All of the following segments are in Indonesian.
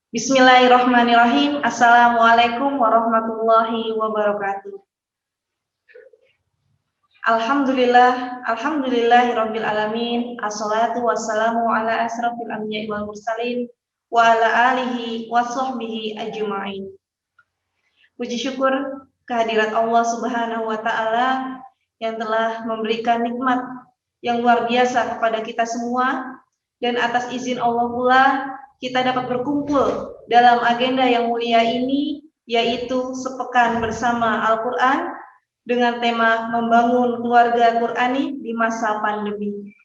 Bismillahirrahmanirrahim. Assalamualaikum warahmatullahi wabarakatuh. Alhamdulillahirabbil alamin. Assalatu wassalamu ala asrofil anbiya'i wal mursalin wa ala alihi wa sahbihi ajma'in. Puji syukur kehadirat Allah Subhanahu wa taala yang telah memberikan nikmat yang luar biasa kepada kita semua, dan atas izin Allah pula kita dapat berkumpul dalam agenda yang mulia ini, yaitu sepekan bersama Al-Quran dengan tema membangun keluarga Qurani di masa pandemi.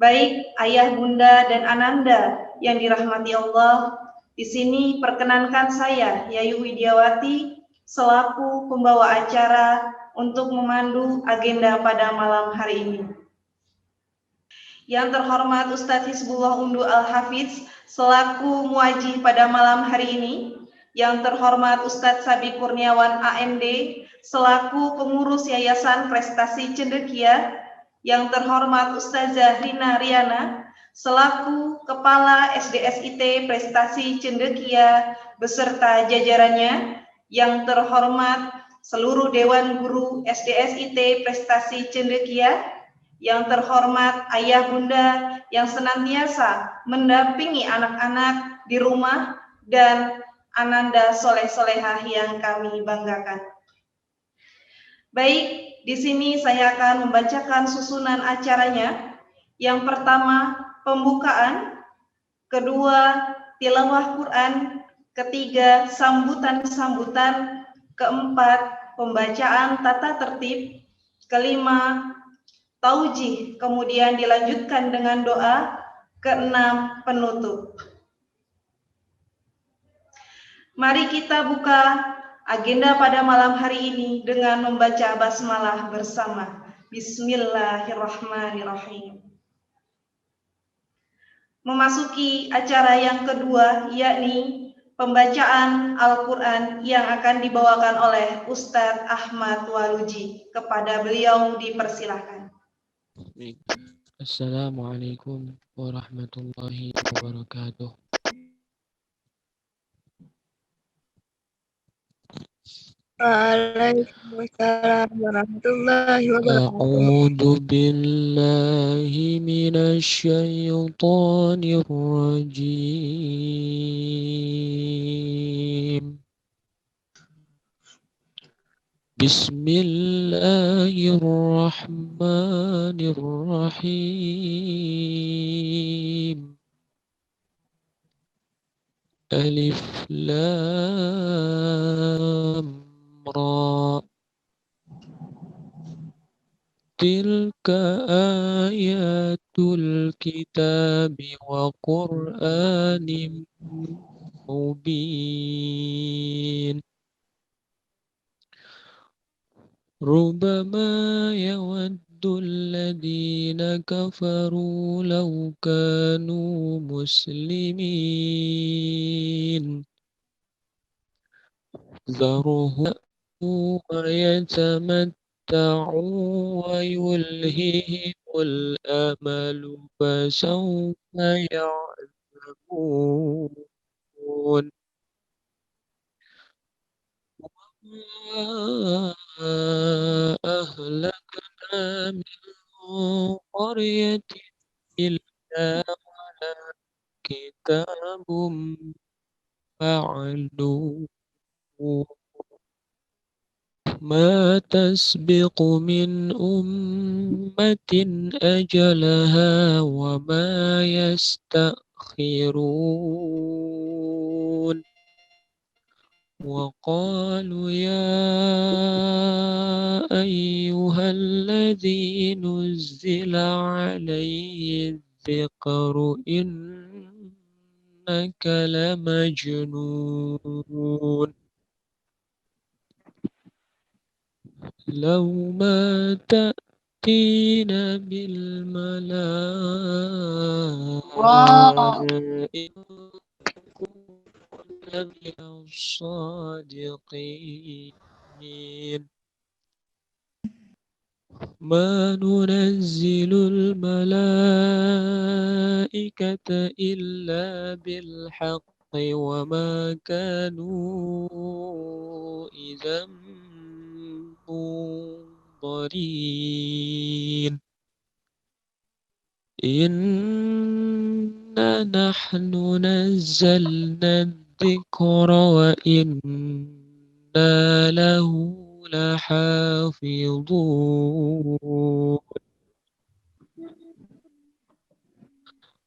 Baik ayah, bunda, dan ananda yang dirahmati Allah, di sini perkenankan saya, Yayu Widiawati, selaku pembawa acara untuk memandu agenda pada malam hari ini. Yang terhormat Ustadz Hizbullah Undu Al-Hafiz selaku muaji pada malam hari ini. Yang terhormat Ustadz Sabi Kurniawan AMD selaku pengurus Yayasan Prestasi Cendekia. Yang terhormat Ustazah Rina Riana selaku Kepala SDSIT Prestasi Cendekia beserta jajarannya. Yang terhormat seluruh Dewan Guru SDSIT Prestasi Cendekia. Yang terhormat ayah bunda yang senantiasa mendampingi anak-anak di rumah, dan ananda soleh-solehah yang kami banggakan. Baik, di sini saya akan membacakan susunan acaranya. Yang pertama, pembukaan. Kedua, tilawah Quran. Ketiga, sambutan-sambutan. Keempat, pembacaan tata tertib. Kelima, taujih, kemudian dilanjutkan dengan doa. Keenam, penutup. Mari kita buka agenda pada malam hari ini dengan membaca basmalah bersama. Bismillahirrahmanirrahim. Memasuki acara yang kedua, yakni pembacaan Al-Quran yang akan dibawakan oleh Ustadz Ahmad Waluji. Kepada beliau dipersilahkan. Assalamualaikum warahmatullahi wabarakatuh. Waalaikumsalam warahmatullahi wabarakatuh. A'udzu billahi minasyaitonir rajim. Bismillahirrahmanirrahim. Alif Lam Ra. Tilka ayatul kitabi wa Qur'anim mubin. Rubbama yawaddu alladhina kafaru law kanu muslimin. Dharuhum wa yatamatta'u wa yulhihimul amalu fasawfa ya'lamun. أهلكنا من قرية إلا ولها كتاب معلوم ما تسبق من أمة أجلها وما يستأخرون وقالوا يا أيها الذي نزل عليه الذكر إنك لمجنون لو ما تأتينا بالملائكة من الصادقين ما ننزل الملائكة إلا بالحق وما كانوا إذا منظرين إنا نحن نزلنا الذكر وإنا له لحافظون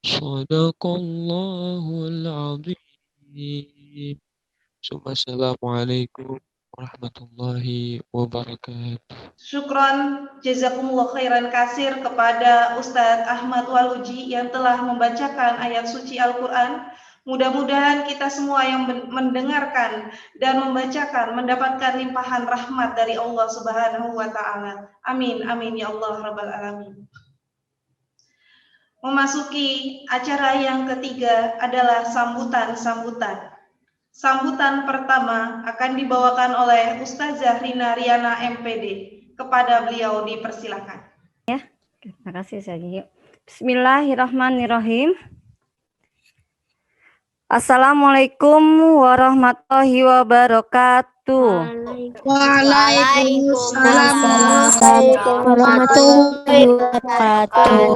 صدق الله العظيم ثم السلام عليكم ورحمة الله وبركاته. Syukron, jazakumullah khairan kasir kepada Ustadz Ahmad Waluji yang telah membacakan ayat suci Al-Quran. Mudah-mudahan kita semua yang mendengarkan dan membacakan mendapatkan limpahan rahmat dari Allah Subhanahu wa Ta'ala. Amin, amin ya Allah Rabbal Alamin. Memasuki acara yang ketiga adalah sambutan-sambutan. Sambutan pertama akan dibawakan oleh Ustazah Rina Riana MPD. Kepada beliau dipersilakan. Ya, terima kasih saya. Bismillahirrahmanirrahim. Assalamualaikum warahmatullahi wabarakatuh. Waalaikumsalam warahmatullahi wabarakatuh.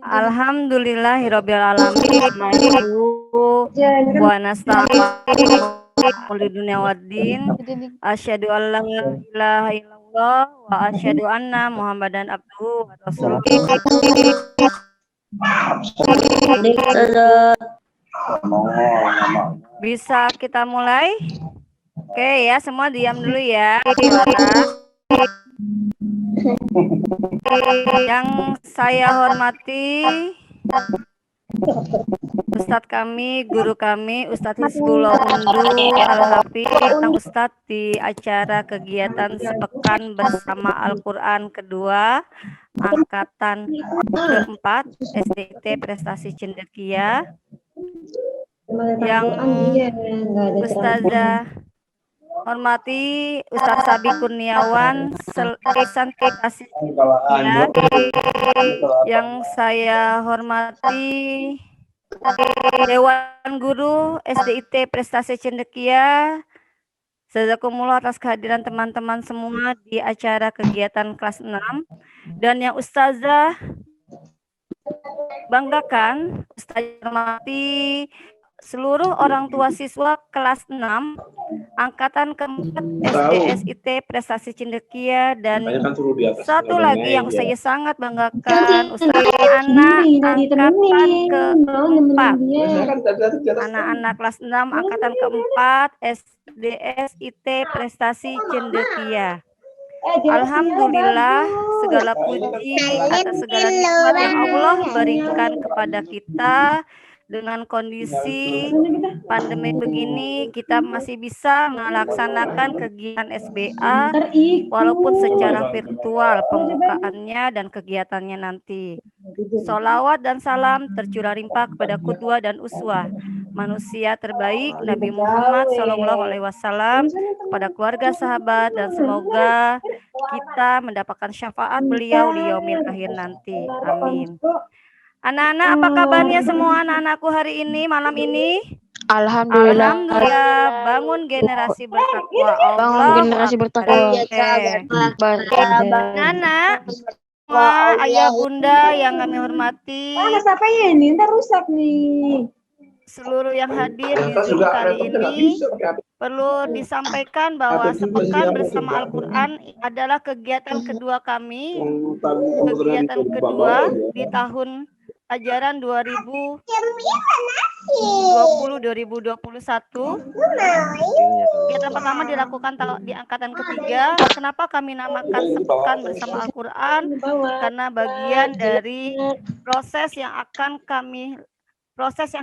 Alhamdulillahirabbil alamin. Wa nasta'inu dunya waddin. Asyhadu an la ilaha illallah wa asyhadu anna Muhammadan abduhu wa rasuluh. Bisa kita mulai? Oke ya, semua diam dulu ya. Yang saya hormati Ustadz kami, guru kami, Ustadz Hizbullah Undu Al-Hafiz, Ustadz di acara kegiatan sepekan bersama Al-Quran kedua, angkatan keempat, SDT Prestasi Cendekia, yang Ustazah hormati Ustadz Sabi Kurniawan, Prestasi Cendekia, yang saya hormati Dewan Guru SDIT Prestasi Cendekia. Jazakumullah atas kehadiran teman-teman semua di acara kegiatan kelas 6. Dan yang Ustazah banggakan, Ustazah hormati seluruh orang tua siswa kelas 6 angkatan keempat SDSIT Prestasi Cendekia, dan satu lagi yang saya sangat banggakan, Ustazah anak angkatan keempat, anak-anak kelas 6 angkatan keempat SDSIT Prestasi Cendekia. Alhamdulillah, segala puji atas segala nikmat yang Allah berikan kepada kita. Dengan kondisi pandemi begini, kita masih bisa melaksanakan kegiatan SBA walaupun secara virtual pembukaannya dan kegiatannya nanti. Sholawat dan salam tercurah limpah kepada qudwah dan uswah, manusia terbaik Nabi Muhammad SAW, kepada keluarga, sahabat, dan semoga kita mendapatkan syafaat beliau di yaumil akhir nanti. Amin. Anak-anak, apa kabarnya semua anak-anakku hari ini, malam ini? Alhamdulillah. Bangun generasi bertakwa. Bangun generasi bertakwa. Anak-anak, semua ayah bunda yang kami hormati. Siapa ya ini? Ntar rusak nih. Seluruh yang hadir di Zoom kali ini, perlu disampaikan bahwa sepekan bersama Al-Quran adalah kegiatan kedua kami. Kegiatan kedua di tahun ajaran 2020-2021. Kegiatan pertama dilakukan di angkatan ketiga. Kenapa kami namakan sepekan bersama Al-Quran? Karena bagian dari proses yang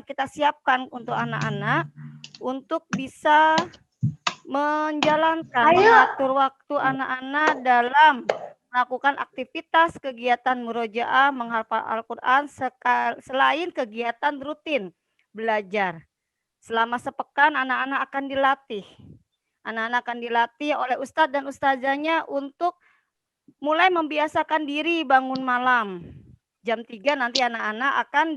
kita siapkan untuk anak-anak untuk bisa menjalankan, mengatur waktu anak-anak dalam melakukan aktivitas kegiatan murojaah menghafal Al-Quran selain kegiatan rutin belajar. Selama sepekan anak-anak akan dilatih. Anak-anak akan dilatih oleh ustadz dan ustazahnya untuk mulai membiasakan diri bangun malam. Jam 3 nanti anak-anak akan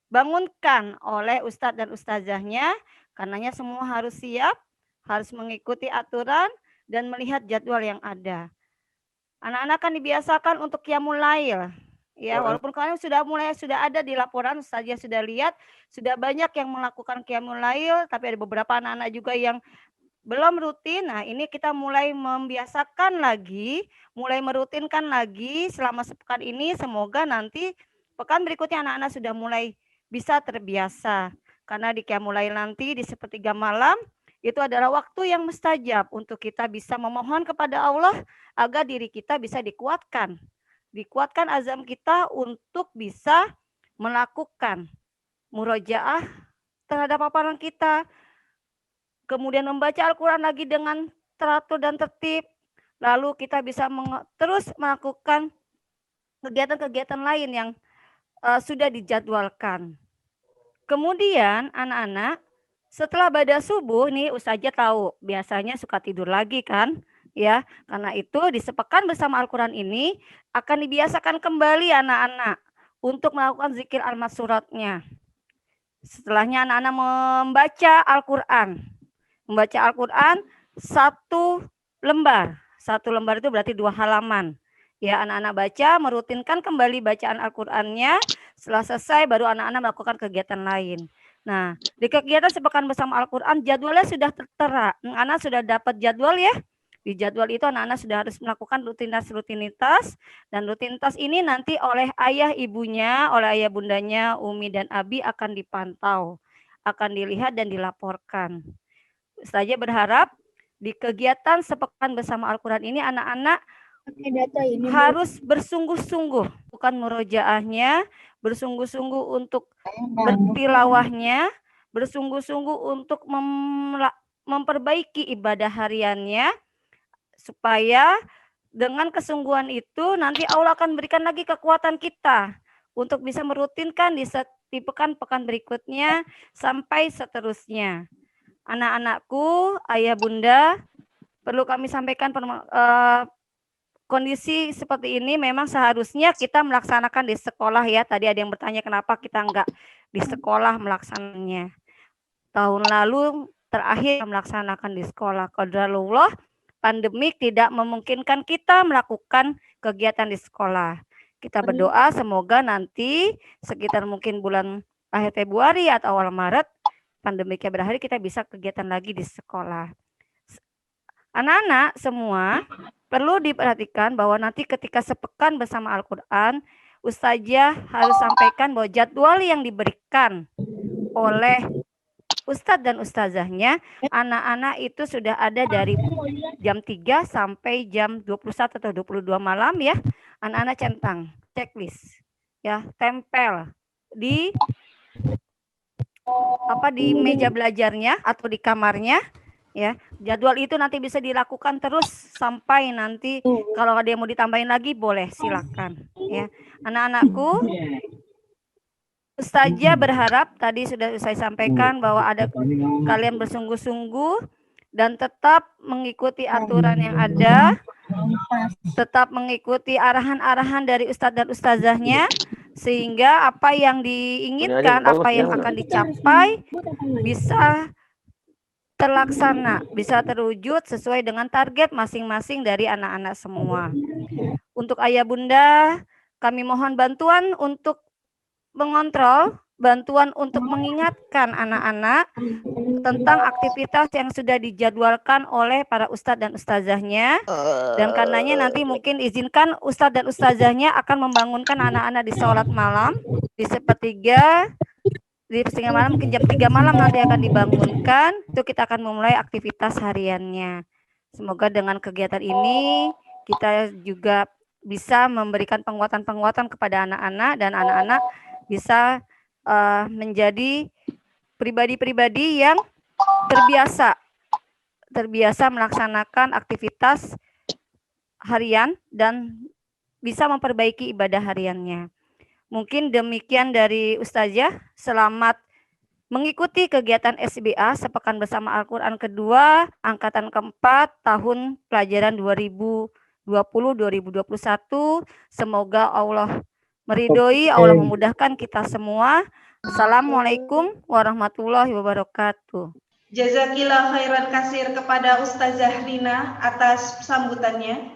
dibangunkan oleh ustadz dan ustazahnya, karenanya semua harus siap, harus mengikuti aturan dan melihat jadwal yang ada. Anak-anak kan dibiasakan untuk qiyamul lail. Ya, walaupun kalian sudah ada di laporan, ustazah sudah lihat, sudah banyak yang melakukan qiyamul lail, tapi ada beberapa anak-anak juga yang belum rutin. Nah, ini kita mulai membiasakan lagi, mulai merutinkan lagi selama sepekan ini. Semoga nanti pekan berikutnya anak-anak sudah mulai bisa terbiasa. Karena di qiyamul lail nanti di sepertiga malam itu adalah waktu yang mustajab untuk kita bisa memohon kepada Allah agar diri kita bisa dikuatkan. Dikuatkan azam kita untuk bisa melakukan murojaah terhadap paparan kita. Kemudian membaca Al-Quran lagi dengan teratur dan tertib. Lalu kita bisa terus melakukan kegiatan-kegiatan lain yang sudah dijadwalkan. Kemudian anak-anak setelah badas subuh nih ustazah tahu biasanya suka tidur lagi kan ya. Karena itu di sepekan bersama Al-Quran ini akan dibiasakan kembali anak-anak untuk melakukan zikir al-masuratnya. Setelahnya anak-anak membaca Al-Quran. Membaca Al-Quran 1 lembar. 1 lembar itu berarti 2 halaman. Ya, anak-anak baca, merutinkan kembali bacaan Al-Qur'annya. Setelah selesai baru anak-anak melakukan kegiatan lain. Nah, di kegiatan sepekan bersama Al-Qur'an jadwalnya sudah tertera. Anak sudah dapat jadwal ya. Di jadwal itu anak-anak sudah harus melakukan rutinitas dan rutinitas ini nanti oleh ayah ibunya, oleh ayah bundanya, Umi dan Abi akan dipantau, akan dilihat dan dilaporkan. Saya berharap di kegiatan sepekan bersama Al-Quran ini anak-anak harus bersungguh-sungguh, bukan murojaahnya, bersungguh-sungguh untuk bertilawahnya, bersungguh-sungguh untuk memperbaiki ibadah hariannya, supaya dengan kesungguhan itu nanti Allah akan berikan lagi kekuatan kita untuk bisa merutinkan di pekan-pekan berikutnya sampai seterusnya. Anak-anakku, ayah bunda, perlu kami sampaikan kondisi seperti ini memang seharusnya kita melaksanakan di sekolah ya. Tadi ada yang bertanya kenapa kita enggak di sekolah melaksananya. Tahun lalu terakhir melaksanakan di sekolah. Qadarullah, pandemik tidak memungkinkan kita melakukan kegiatan di sekolah. Kita berdoa semoga nanti sekitar mungkin bulan akhir Februari atau awal Maret pandemiknya berakhir kita bisa kegiatan lagi di sekolah. Anak-anak semua perlu diperhatikan bahwa nanti ketika sepekan bersama Al-Quran, ustazah harus sampaikan bahwa jadwal yang diberikan oleh ustadz dan ustazahnya, anak-anak itu sudah ada dari jam 3 sampai jam 21 atau 22 malam ya. Anak-anak centang, checklist, ya, tempel di di meja belajarnya atau di kamarnya. Ya, jadwal itu nanti bisa dilakukan terus sampai nanti kalau ada yang mau ditambahin lagi boleh silakan ya. Anak-anakku, ustazah berharap tadi sudah saya sampaikan bahwa ada kalian bersungguh-sungguh dan tetap mengikuti aturan yang ada, tetap mengikuti arahan-arahan dari ustadz dan ustazahnya sehingga apa yang diinginkan, apa yang akan dicapai bisa terlaksana, bisa terwujud sesuai dengan target masing-masing dari anak-anak semua. Untuk ayah bunda, kami mohon bantuan untuk mengontrol, bantuan untuk mengingatkan anak-anak tentang aktivitas yang sudah dijadwalkan oleh para ustadz dan ustazahnya. Dan karenanya nanti mungkin izinkan ustadz dan ustazahnya akan membangunkan anak-anak di sholat malam, di sepertiga malam, mungkin jam 3 malam nanti akan dibangunkan. Itu kita akan memulai aktivitas hariannya. Semoga dengan kegiatan ini kita juga bisa memberikan penguatan-penguatan kepada anak-anak dan anak-anak bisa menjadi pribadi-pribadi yang terbiasa melaksanakan aktivitas harian dan bisa memperbaiki ibadah hariannya. Mungkin demikian dari ustazah. Selamat mengikuti kegiatan SBA sepekan bersama Al-Quran kedua angkatan keempat tahun pelajaran 2020-2021. Semoga Allah meridhoi, Allah memudahkan kita semua Assalamualaikum warahmatullahi wabarakatuh. Jazakillah khairan kasir kepada Ustazah Rina atas sambutannya.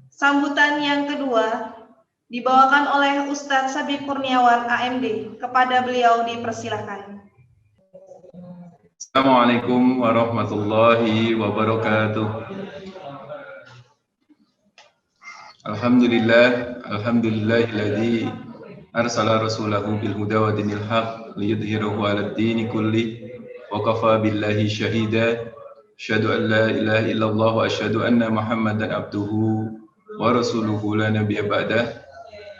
Sambutan yang kedua dibawakan oleh Ustadz Sabik Kurniawan AMD. Kepada beliau dipersilakan. Assalamualaikum warahmatullahi wabarakatuh. Alhamdulillahilladzi arsala rasulahu bil huda wa dinil haq liyudhhirahu 'alad dini kulli wa kafa billahi syahida. Asyhadu an la ilaha illallah wa asyhadu anna Muhammadan abduhu wa rasuluhu la nabiyya ba'dah.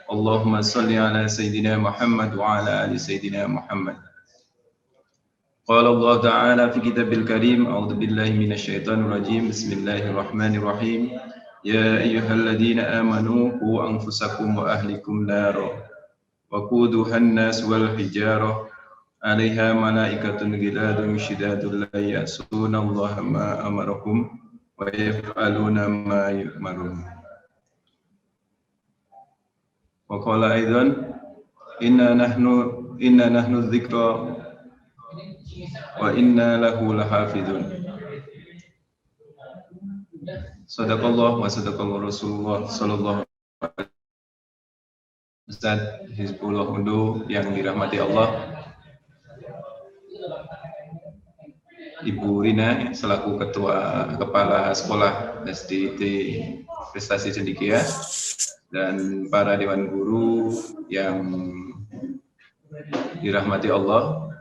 Allahumma shalli ala sayyidina Muhammad wa ala ali sayyidina Muhammad. Qala Allah Ta'ala fi kitabil karim, a'udzu billahi minasyaitonir rajim. Bismillahirrahmanirrahim. Ya ayyuhalladzina amanu qu anfusakum wa ahlikum nara wa quduhan nas wal hijarah 'alaiha malaikatun ghiladun syidadun la ya'suna Allah ma amarahum wa yaf'aluna ma yu'marun. Wa qala aidan inna nahnu dzikra wa inna lahu lahafidun. Sadaqallah wa sadaqallahu Rasulullah sallallahu alaihi wasallam. Ustaz Hizbullah Undu yang dirahmati Allah, Ibu Rina selaku Kepala Sekolah SDIT Prestasi Cendekia, dan para Dewan Guru yang dirahmati Allah,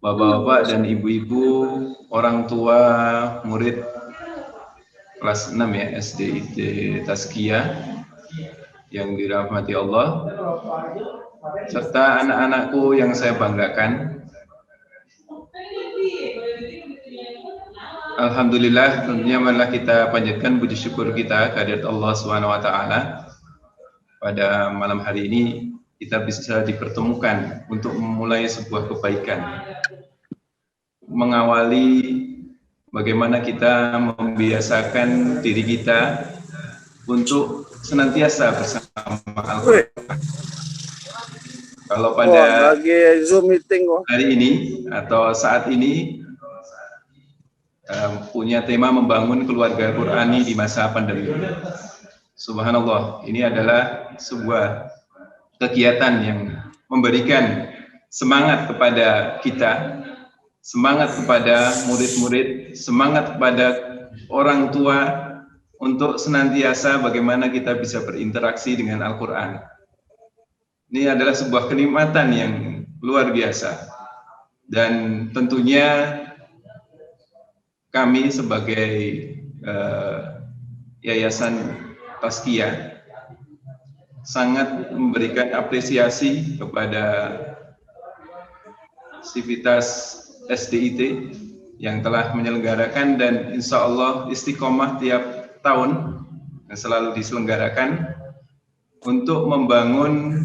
Bapak-bapak dan ibu-ibu, orang tua murid kelas 6 ya SDIT Tazkiyah yang dirahmati Allah, serta anak-anakku yang saya banggakan. Alhamdulillah, tentunya marilah kita panjatkan puji syukur kita kehadirat Allah SWT. Pada malam hari ini kita bisa dipertemukan untuk memulai sebuah kebaikan, mengawali bagaimana kita membiasakan diri kita untuk senantiasa bersama Al-Quran. Kalau pada hari ini atau saat ini punya tema membangun keluarga Qurani di masa pandemi. Subhanallah, ini adalah sebuah kegiatan yang memberikan semangat kepada kita, semangat kepada murid-murid, semangat kepada orang tua untuk senantiasa bagaimana kita bisa berinteraksi dengan Al-Quran. Ini adalah sebuah kenikmatan yang luar biasa, dan tentunya kami sebagai Yayasan Tazkiyah sangat memberikan apresiasi kepada sivitas SDIT yang telah menyelenggarakan dan insya Allah istiqomah tiap tahun yang selalu diselenggarakan untuk membangun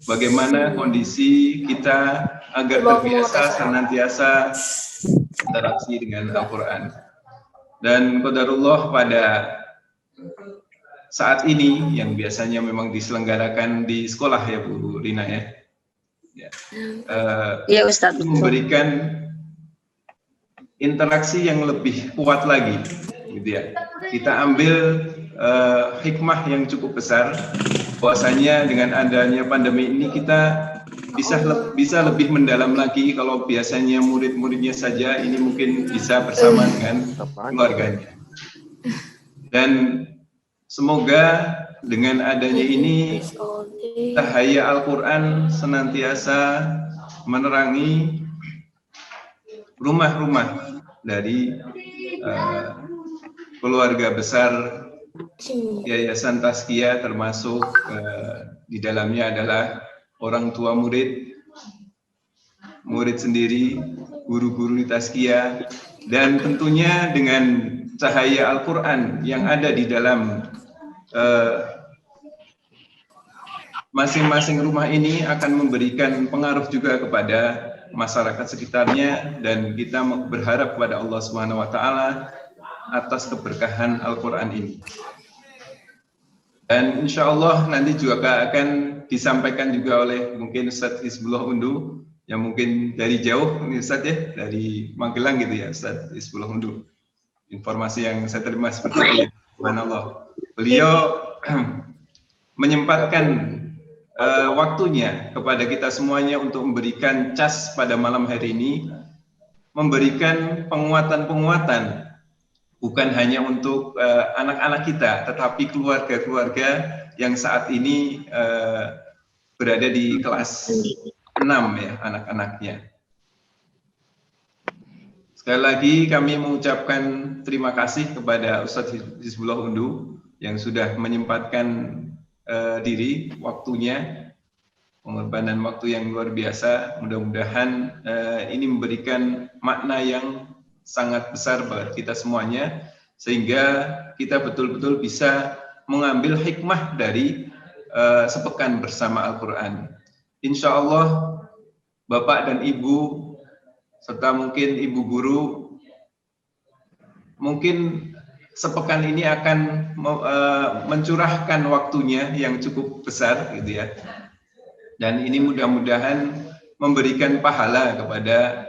bagaimana kondisi kita agar terbiasa senantiasa interaksi dengan Al-Quran. Dan qadarullah pada saat ini yang biasanya memang diselenggarakan di sekolah ya Bu Rina ya. Ya Ustaz, memberikan interaksi yang lebih kuat lagi, gitu ya. Kita ambil hikmah yang cukup besar, bahwasanya dengan adanya pandemi ini kita bisa lebih mendalam lagi. Kalau biasanya murid-muridnya saja, ini mungkin bisa bersama dengan keluarganya. Dan semoga dengan adanya ini cahaya Al-Quran senantiasa menerangi rumah-rumah dari keluarga besar Yayasan Tazkiyah, termasuk di dalamnya adalah orang tua murid, murid sendiri, guru-guru di Tazkiyah, dan tentunya dengan cahaya Al-Quran yang ada di dalam masing-masing rumah ini akan memberikan pengaruh juga kepada masyarakat sekitarnya, dan kita berharap kepada Allah SWT atas keberkahan Al-Quran ini. Dan insya Allah nanti juga akan disampaikan juga oleh mungkin Ustadz Hizbullah Undu yang mungkin dari jauh ini Ustadz ya, dari Magelang gitu ya Ustadz Hizbullah Undu. Informasi yang saya terima seperti itu ya, subhanallah. Beliau menyempatkan waktunya kepada kita semuanya untuk memberikan cas pada malam hari ini, memberikan penguatan-penguatan bukan hanya untuk anak-anak kita, tetapi keluarga-keluarga yang saat ini berada di kelas 6 ya, anak-anaknya. Sekali lagi kami mengucapkan terima kasih kepada Ustadz Hizbullah Undu yang sudah menyempatkan diri, waktunya, pengorbanan waktu yang luar biasa. Mudah-mudahan ini memberikan makna yang sangat besar bagi kita semuanya, sehingga kita betul-betul bisa mengambil hikmah dari sepekan bersama Al-Quran. Insya Allah Bapak dan Ibu serta mungkin Ibu Guru mungkin sepekan ini akan mencurahkan waktunya yang cukup besar gitu ya, dan ini mudah-mudahan memberikan pahala kepada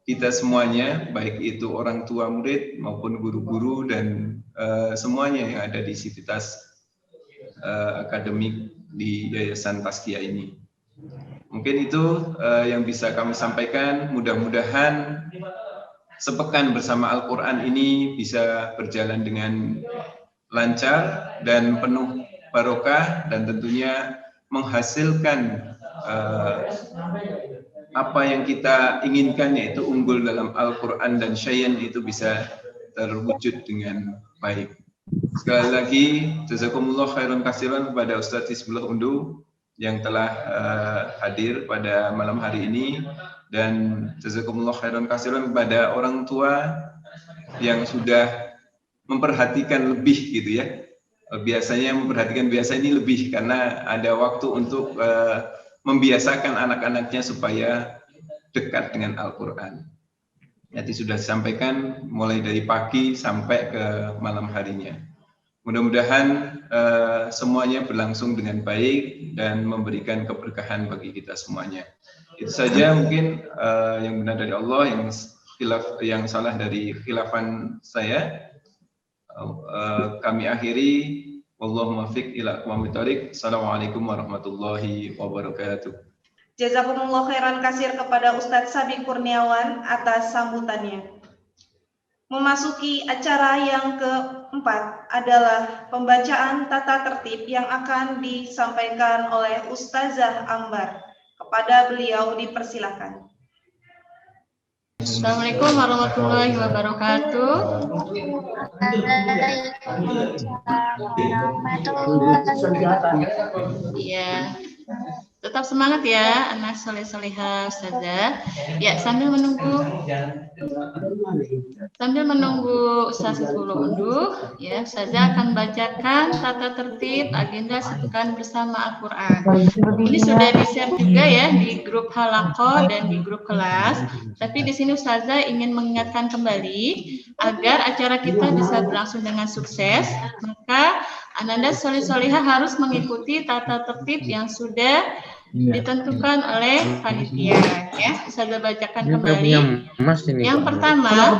kita semuanya, baik itu orang tua murid maupun guru-guru dan semuanya yang ada di sivitas akademik di Yayasan Tazkiyah ini. Mungkin itu yang bisa kami sampaikan. Mudah-mudahan sepekan bersama Al-Quran ini bisa berjalan dengan lancar dan penuh barokah, dan tentunya menghasilkan apa yang kita inginkan, yaitu unggul dalam Al-Quran dan Syayan itu bisa terwujud dengan baik. Sekali lagi, jazakumullah khairan katsiran kepada Ustadz Hizbullah Undu yang telah hadir pada malam hari ini, dan jazakumullah khairan katsiran kepada orang tua yang sudah memperhatikan lebih gitu ya. Biasanya memperhatikan, biasa ini lebih karena ada waktu untuk membiasakan anak-anaknya supaya dekat dengan Al-Quran. Jadi sudah disampaikan mulai dari pagi sampai ke malam harinya. Mudah-mudahan semuanya berlangsung dengan baik dan memberikan keberkahan bagi kita semuanya. Itu saja mungkin yang benar dari Allah, yang salah dari khilafan saya. Kami akhiri. Wallahu muwaffiq ila aqwamit thoriq. Assalamualaikum warahmatullahi wabarakatuh. Jazakumullah khairan kasir kepada Ustadz Sabi Kurniawan atas sambutannya. Memasuki acara yang keempat adalah pembacaan tata tertib yang akan disampaikan oleh Ustazah Ambar. Kepada beliau dipersilakan. Assalamualaikum warahmatullahi wabarakatuh. Iya, tetap semangat ya anak soleh-solehah Ustazah. Ya, sambil menunggu Ustaz Hizbullah Undu, ya, Ustazah akan bacakan tata tertib agenda sepekan bersama Al-Quran. Ini sudah di-share juga ya di grup halaqah dan di grup kelas. Tapi di sini Ustazah ingin mengingatkan kembali agar acara kita bisa berlangsung dengan sukses, maka Ananda soleh-solehah harus mengikuti tata tertib yang sudah ditentukan oleh panitia, ya. Ustazah bacakan kembali. Yang pertama,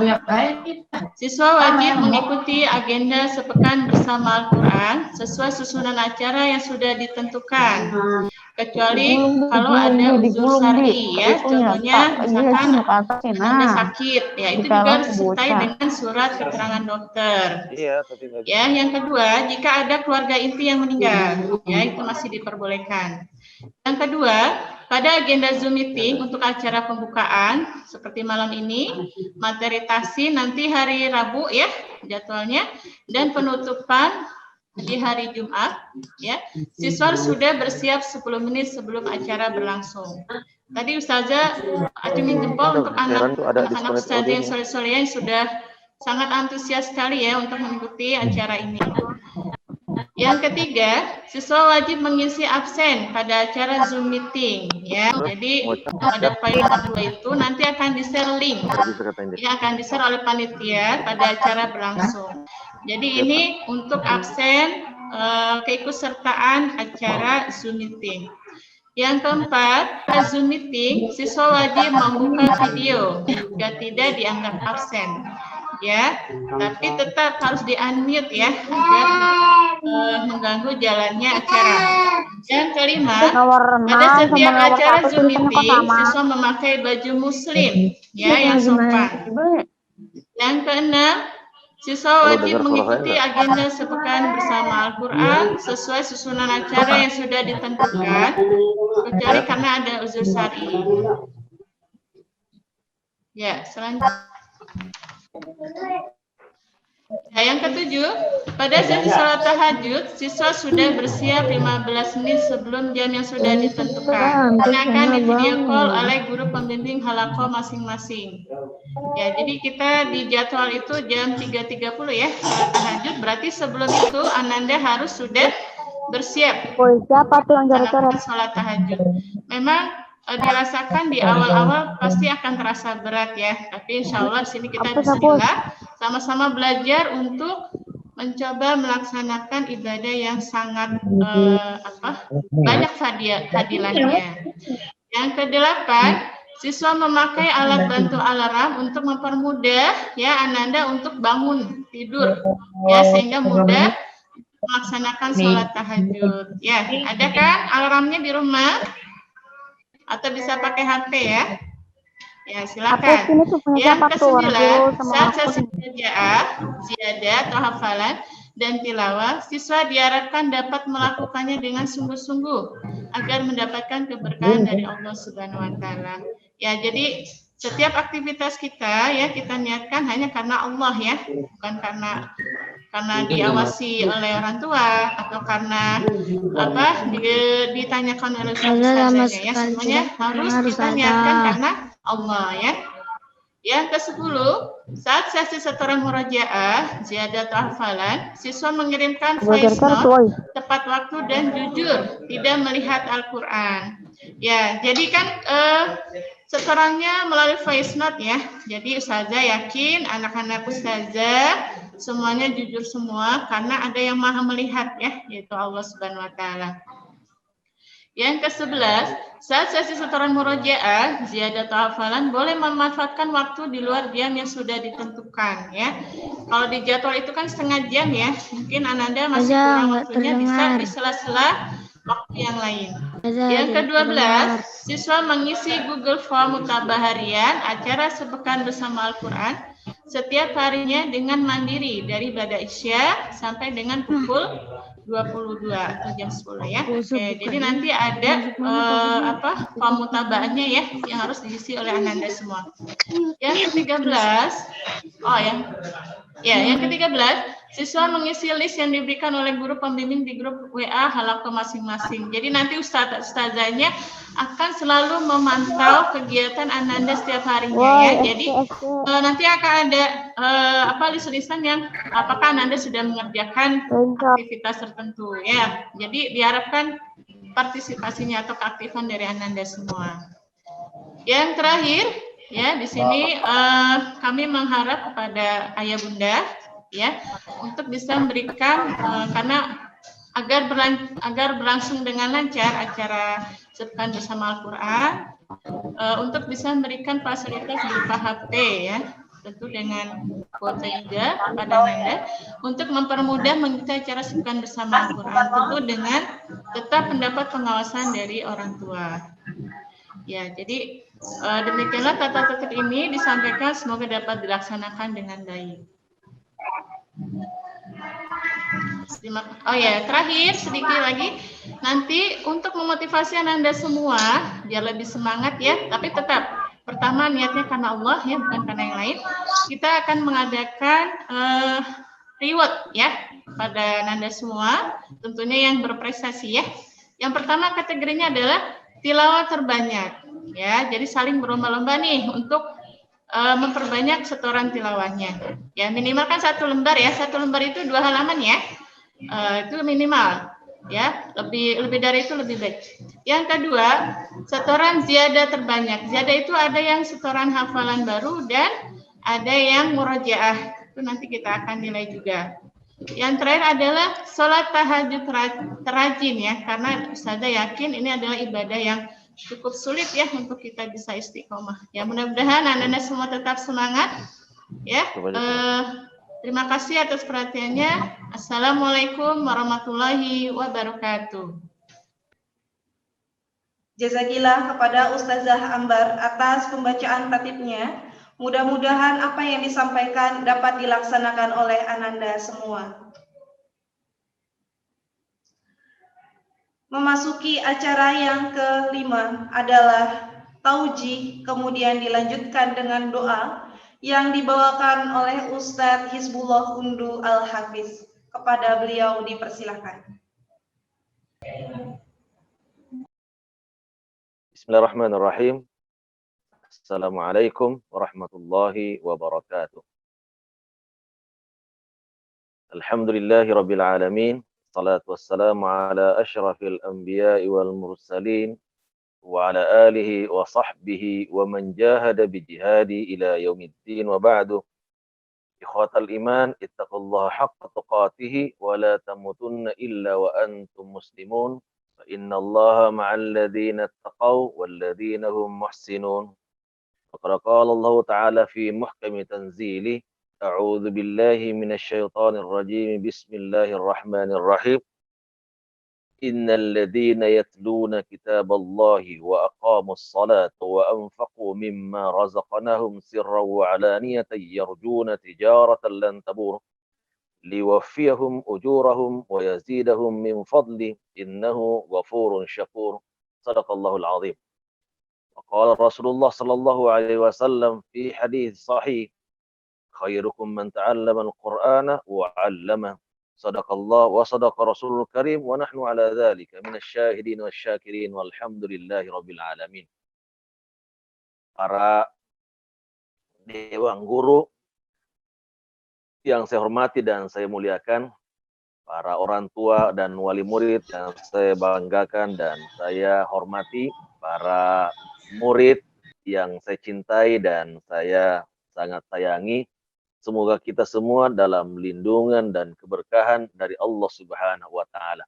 siswa wajib mengikuti agenda sepekan bersama Al-Quran sesuai susunan acara yang sudah ditentukan, kecuali kalau ada udzur syar'i, ya. Contohnya misalkan Anda sakit, ya, itu juga harus disertai dengan surat keterangan dokter. Ya, yang kedua, jika ada keluarga inti yang meninggal, ya, itu masih diperbolehkan. Yang kedua, pada agenda Zoom meeting untuk acara pembukaan seperti malam ini, materi tafsir nanti hari Rabu ya jadwalnya, dan penutupan di hari Jumat ya. Siswa sudah bersiap 10 menit sebelum acara berlangsung. Tadi Ustazah acungin jempol untuk anak-anak Ustazah yang soleh-soleh yang sudah sangat antusias sekali ya untuk mengikuti acara ini. Yang ketiga, siswa wajib mengisi absen pada acara Zoom meeting, ya. Jadi pada poin kedua itu nanti akan di-share link, yang akan di-share oleh panitia pada acara berlangsung. Jadi ini untuk absen keikutsertaan acara Zoom meeting. Yang keempat, Zoom meeting, siswa wajib membuka video jika tidak dianggap absen. Ya, tapi tetap harus di-unmute ya agar mengganggu jalannya acara. Yang kelima, pada setiap acara Zoom meeting, siswa memakai baju muslim ya yang sopan. Yang keenam, siswa wajib mengikuti agenda sepekan bersama Al-Quran sesuai susunan acara yang sudah ditentukan, kecuali karena ada uzur syar'i. Ya, selanjutnya. Nah, yang ketujuh, pada sesi sholat tahajud, siswa sudah bersiap 15 menit sebelum jam yang sudah ditentukan. Ini akan di video call oleh guru pembimbing halaqah masing-masing. Ya, jadi kita di jadwal itu jam 3.30 ya, sholat tahajud. Berarti sebelum itu Ananda harus sudah bersiap melakukan sholat tahajud. Memang dirasakan di awal-awal pasti akan terasa berat ya, tapi insya Allah di sini kita bismillah sama-sama belajar untuk mencoba melaksanakan ibadah yang sangat banyak fadilannya. Yang kedelapan, siswa memakai alat bantu alarm untuk mempermudah ya Ananda untuk bangun tidur ya sehingga mudah melaksanakan sholat tahajud. Ya, ada kan alarmnya di rumah? Atau bisa pakai HP ya? Ya, silakan. Yang ke-9, saat sesi murojaah, ziyadah atau hafalan dan tilawah, siswa diharapkan dapat melakukannya dengan sungguh-sungguh agar mendapatkan keberkahan dari Allah Subhanahu wa taala. Ya, jadi setiap aktivitas kita ya kita niatkan hanya karena Allah ya, bukan karena diawasi oleh orang tua atau karena ditanyakan oleh ustaznya ya, semuanya harus kita niatkan karena Allah ya. Yang ke-10, saat sesi setoran murojaah, ziyadah atau hafalan, siswa mengirimkan voice note tepat waktu dan jujur, tidak melihat Al-Quran. Ya, jadi kan setorannya melalui voice note ya. Jadi ustazah yakin anak-anak ustazah semuanya jujur semua karena ada yang maha melihat ya, yaitu Allah Subhanahu wa taala. Yang ke-11, saat sesi setoran murojaah, ziyadah atau hafalan boleh memanfaatkan waktu di luar jam yang sudah ditentukan ya. Kalau di jadwal itu kan setengah jam ya, mungkin Ananda masih kurang waktunya, bisa di sela-sela waktu yang lain. Yang ke-12, siswa mengisi Google Form mutabah harian acara sepekan bersama Al-Quran setiap harinya dengan mandiri dari ba'da isya sampai dengan pukul 22 atau jam 10 ya. Oke, jadi nanti ada form mutabahnya ya yang harus diisi oleh Ananda semua. Yang ke-13, yang ke-13, siswa mengisi list yang diberikan oleh guru pembimbing di grup WA halaqah masing-masing. Jadi nanti ustazahnya akan selalu memantau kegiatan Ananda setiap harinya ya. Jadi nanti akan ada list-listan yang apakah Ananda sudah mengerjakan aktivitas tertentu ya. Jadi diharapkan partisipasinya atau keaktifan dari Ananda semua. Yang terakhir ya, di sini kami mengharap kepada ayah bunda ya untuk bisa memberikan karena agar berlangsung dengan lancar acara sepekan bersama Al-Quran, untuk bisa memberikan fasilitas berupa HP ya, tentu dengan kuota juga kepada Ananda untuk mempermudah mengikuti acara sepekan bersama Al-Quran, tentu dengan tetap mendapat pengawasan dari orang tua. Ya, jadi demikianlah tata tertib ini disampaikan, semoga dapat dilaksanakan dengan baik. Terakhir sedikit lagi, nanti untuk memotivasi Ananda semua biar lebih semangat ya, tapi tetap pertama niatnya karena Allah ya, bukan karena yang lain. Kita akan mengadakan reward ya pada Ananda semua, tentunya yang berprestasi ya. Yang pertama kategorinya adalah tilawah terbanyak ya, jadi saling berlomba-lomba nih untuk memperbanyak setoran tilawahnya ya, minimal kan 1 lembar ya, 1 lembar itu 2 halaman ya, itu minimal ya, lebih dari itu lebih baik. Yang kedua, setoran ziyadah terbanyak. Ziyadah itu ada yang setoran hafalan baru dan ada yang murojaah, itu nanti kita akan nilai juga. Yang terakhir adalah sholat tahajud terajin ya, karena Ustazah yakin ini adalah ibadah yang cukup sulit ya untuk kita bisa istiqomah. Ya mudah-mudahan anak-anak semua tetap semangat ya. Terima kasih atas perhatiannya. Assalamualaikum warahmatullahi wabarakatuh. Jazakillah kepada Ustazah Ambar atas pembacaan tatibnya. Mudah-mudahan apa yang disampaikan dapat dilaksanakan oleh Ananda semua. Memasuki acara yang kelima adalah taujih, kemudian dilanjutkan dengan doa yang dibawakan oleh Ustadz Hizbullah Undu Al-Hafiz. Kepada beliau dipersilakan. Bismillahirrahmanirrahim. Assalamualaikum warahmatullahi wabarakatuh. Alhamdulillahi rabbil alamin. Salatu wassalamu ala asyrafil anbiya'i wal mursalin wa ala alihi wa sahbihi wa man jahada bijihadi ila yaumiddin wa ba'du. Ikhwatal iman, ittaqullaha haqqa tuqatih wa la tamutunna illa wa antum muslimun. Fa innallaha ma'al ladzina ittaqaw wal ladzina hum muhsinun. Qala Allah Ta'ala fi muhkami tanzili, a'udzu billahi minasy syaithanir rajim, bismillahirrahmanirrahim. Innal ladzina yatluna kitaballahi wa aqamus salata wa anfaqu mimma razaqnahum sirran wa alaniyatan yarjuna tijaratan lan tabur liwaffiyahum ujurahum wa yazidahum min fadli innahu ghafurun syakur. Sadaqallahul azim. Qala Rasulullah sallallahu alaihi wasallam fi hadis sahih, khairukum man ta'allama al-Qur'ana wa 'allama. Sadaqallah wa sadaqa Rasulul Karim wa nahnu ala dzalika minasy syahidin wasyakirin walhamdulillahi rabbil alamin. Para dewan guru yang saya hormati dan saya muliakan, para orang tua dan wali murid yang saya banggakan dan saya hormati, para murid yang saya cintai dan saya sangat sayangi, semoga kita semua dalam lindungan dan keberkahan dari Allah Subhanahu wa Ta'ala.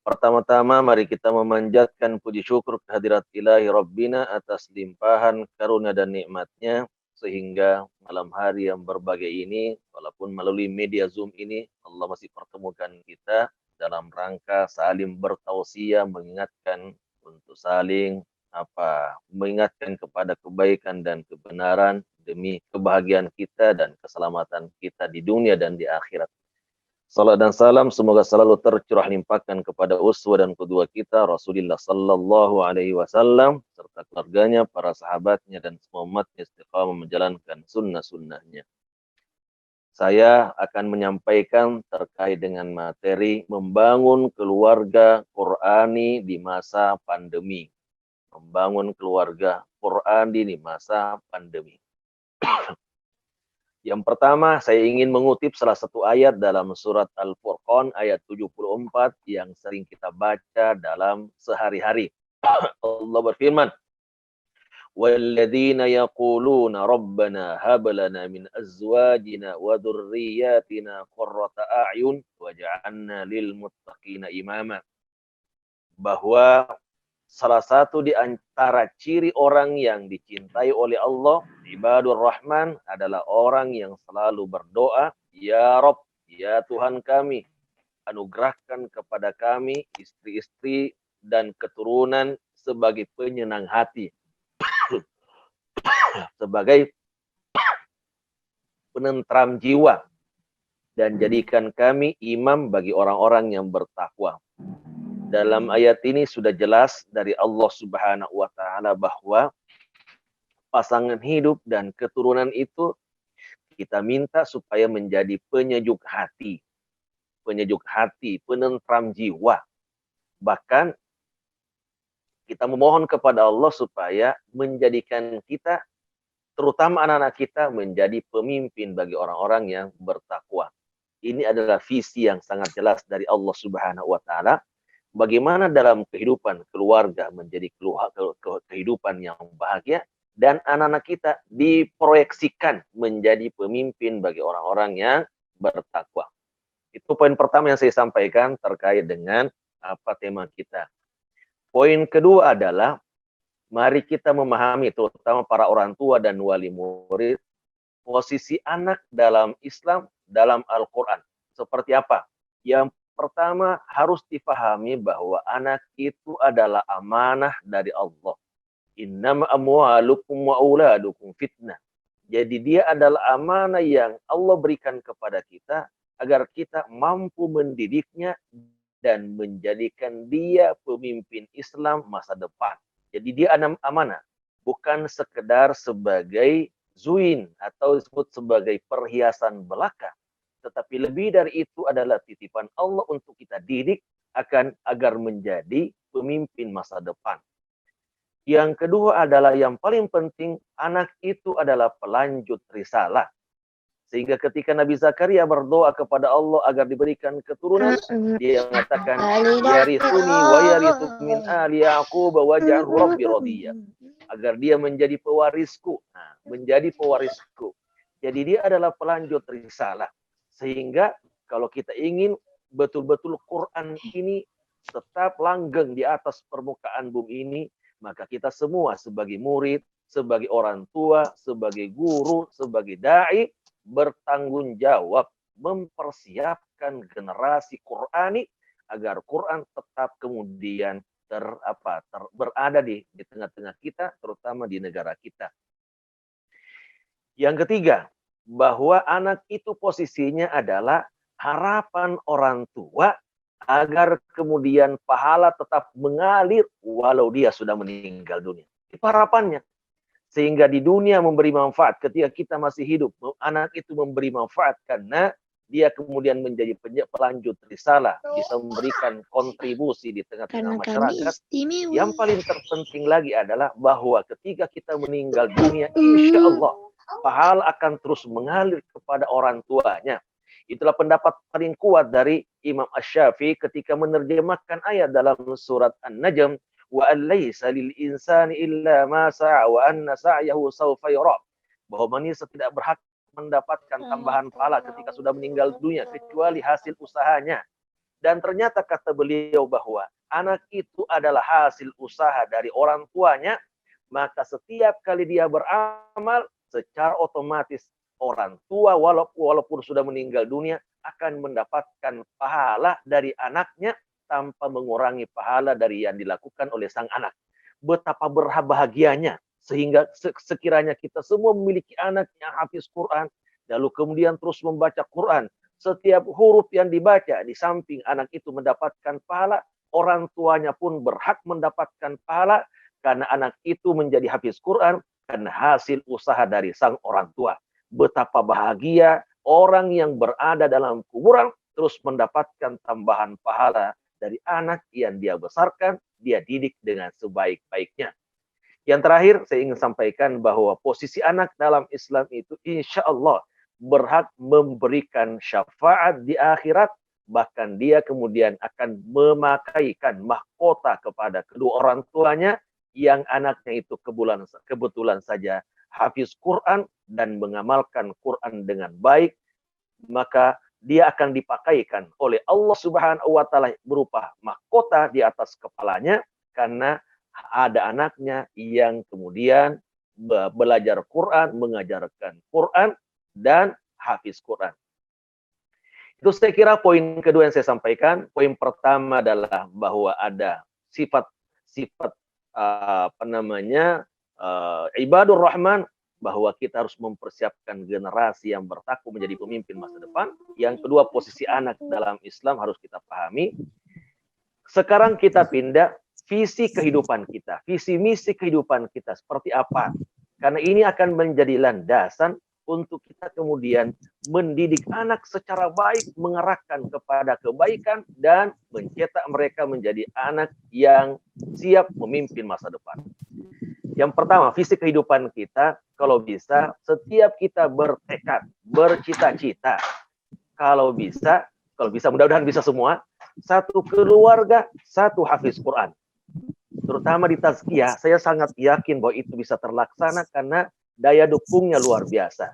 Pertama-tama mari kita memanjatkan puji syukur kehadirat ilahi Rabbina atas limpahan karunia dan nikmatnya, sehingga malam hari yang berbahagia ini, walaupun melalui media Zoom ini, Allah masih pertemukan kita dalam rangka saling bertausiah, mengingatkan untuk saling mengingatkan kepada kebaikan dan kebenaran demi kebahagiaan kita dan keselamatan kita di dunia dan di akhirat. Salat dan salam semoga selalu tercurah limpahkan kepada uswah dan kedua kita Rasulullah sallallahu alaihi wasallam serta keluarganya, para sahabatnya dan semua umatnya istiqamah menjalankan sunnah-sunnahnya. Saya akan menyampaikan terkait dengan materi membangun keluarga Qurani di masa pandemi. Membangun keluarga Quran di masa pandemi. Yang pertama, saya ingin mengutip salah satu ayat dalam surat Al-Furqan ayat 74 yang sering kita baca dalam sehari-hari. Allah berfirman, وَالَّذِينَ يَقُولُونَ رَبَّنَا هَبْ لَنَا مِنْ أَزْوَاجِنَا وَذُرِّيَّاتِنَا قُرَّةَ أَعْيُنٍ وَاجْعَلْنَا لِلْمُتَّقِينَ إِمَامًا. Bahwa salah satu di antara ciri orang yang dicintai oleh Allah, ibadur Rahman, adalah orang yang selalu berdoa, Ya Rabb, ya Tuhan kami, anugerahkan kepada kami istri-istri dan keturunan sebagai penyenang hati, sebagai penentram jiwa, dan jadikan kami imam bagi orang-orang yang bertakwa. Dalam ayat ini sudah jelas dari Allah Subhanahu wa Ta'ala bahwa pasangan hidup dan keturunan itu kita minta supaya menjadi penyejuk hati, penentram jiwa. Bahkan kita memohon kepada Allah supaya menjadikan kita, terutama anak-anak kita, menjadi pemimpin bagi orang-orang yang bertakwa. Ini adalah visi yang sangat jelas dari Allah Subhanahu wa Ta'ala. Bagaimana dalam kehidupan keluarga menjadi kehidupan yang bahagia, dan anak-anak kita diproyeksikan menjadi pemimpin bagi orang-orang yang bertakwa. Itu poin pertama yang saya sampaikan terkait dengan apa tema kita. Poin kedua adalah mari kita memahami, terutama para orang tua dan wali murid, posisi anak dalam Islam, dalam Al-Quran. Seperti apa? Yang pertama harus dipahami bahwa anak itu adalah amanah dari Allah. Innama amwalukum wa auladukum fitnah. Jadi dia adalah amanah yang Allah berikan kepada kita agar kita mampu mendidiknya dan menjadikan dia pemimpin Islam masa depan. Jadi dia amanah, bukan sekedar sebagai zuin atau disebut sebagai perhiasan belaka, tetapi lebih dari itu adalah titipan Allah untuk kita didik agar menjadi pemimpin masa depan. Yang kedua adalah yang paling penting, anak itu adalah pelanjut risalah. Sehingga ketika Nabi Zakaria berdoa kepada Allah agar diberikan keturunan, dia mengatakan, yarithuni wa yarithu min ali Yaqub waj'alhu rabbi radiyya. Agar dia menjadi pewarisku. Nah, menjadi pewarisku. Jadi dia adalah pelanjut risalah. Sehingga kalau kita ingin betul-betul Quran ini tetap langgeng di atas permukaan bumi ini, maka kita semua sebagai murid, sebagai orang tua, sebagai guru, sebagai dai, bertanggung jawab mempersiapkan generasi Qurani agar Quran tetap kemudian berada di tengah-tengah kita, terutama di negara kita. Yang ketiga, bahwa anak itu posisinya adalah harapan orang tua agar kemudian pahala tetap mengalir walau dia sudah meninggal dunia. Itu harapannya. Sehingga di dunia memberi manfaat ketika kita masih hidup. Anak itu memberi manfaat karena dia kemudian menjadi pelanjut risalah, bisa memberikan kontribusi di tengah-tengah masyarakat. Yang paling terpenting lagi adalah bahwa ketika kita meninggal dunia, insya Allah pahala akan terus mengalir kepada orang tuanya. Itulah pendapat paling kuat dari Imam Asy-Syafi'i ketika menerjemahkan ayat dalam surat An-Najm, wa alaysa lil insani illa ma sa'a wa anna sa'yahu sawfa yura. Bahwa manusia tidak berhak mendapatkan tambahan pahala ketika sudah meninggal dunia kecuali hasil usahanya. Dan ternyata kata beliau bahwa anak itu adalah hasil usaha dari orang tuanya, maka setiap kali dia beramal secara otomatis orang tua walaupun sudah meninggal dunia akan mendapatkan pahala dari anaknya tanpa mengurangi pahala dari yang dilakukan oleh sang anak. Betapa berbahagianya, sehingga sekiranya kita semua memiliki anak yang hafiz Quran, lalu kemudian terus membaca Quran. Setiap huruf yang dibaca, di samping anak itu mendapatkan pahala, orang tuanya pun berhak mendapatkan pahala, karena anak itu menjadi hafiz Quran, karena hasil usaha dari sang orang tua. Betapa bahagia orang yang berada dalam kuburan, terus mendapatkan tambahan pahala dari anak yang dia besarkan, dia didik dengan sebaik-baiknya. Yang terakhir, saya ingin sampaikan bahwa posisi anak dalam Islam itu insya Allah berhak memberikan syafaat di akhirat, bahkan dia kemudian akan memakaikan mahkota kepada kedua orang tuanya yang anaknya itu kebetulan saja hafiz Quran dan mengamalkan Quran dengan baik, maka dia akan dipakaikan oleh Allah Subhanahu wa Ta'ala berupa mahkota di atas kepalanya karena ada anaknya yang kemudian belajar Quran, mengajarkan Quran, dan hafiz Quran. Itu saya kira poin kedua yang saya sampaikan. Poin pertama adalah bahwa ada sifat ibadur rahman, bahwa kita harus mempersiapkan generasi yang bertakwa menjadi pemimpin masa depan. Yang kedua, posisi anak dalam Islam harus kita pahami. Sekarang kita pindah visi kehidupan kita, visi misi kehidupan kita seperti apa? Karena ini akan menjadi landasan untuk kita kemudian mendidik anak secara baik, mengarahkan kepada kebaikan dan mencetak mereka menjadi anak yang siap memimpin masa depan. Yang pertama, visi kehidupan kita, kalau bisa, setiap kita bertekad, bercita-cita, kalau bisa mudah-mudahan bisa semua, satu keluarga, satu hafiz Quran. Terutama di tazkiyah, saya sangat yakin bahwa itu bisa terlaksana karena daya dukungnya luar biasa.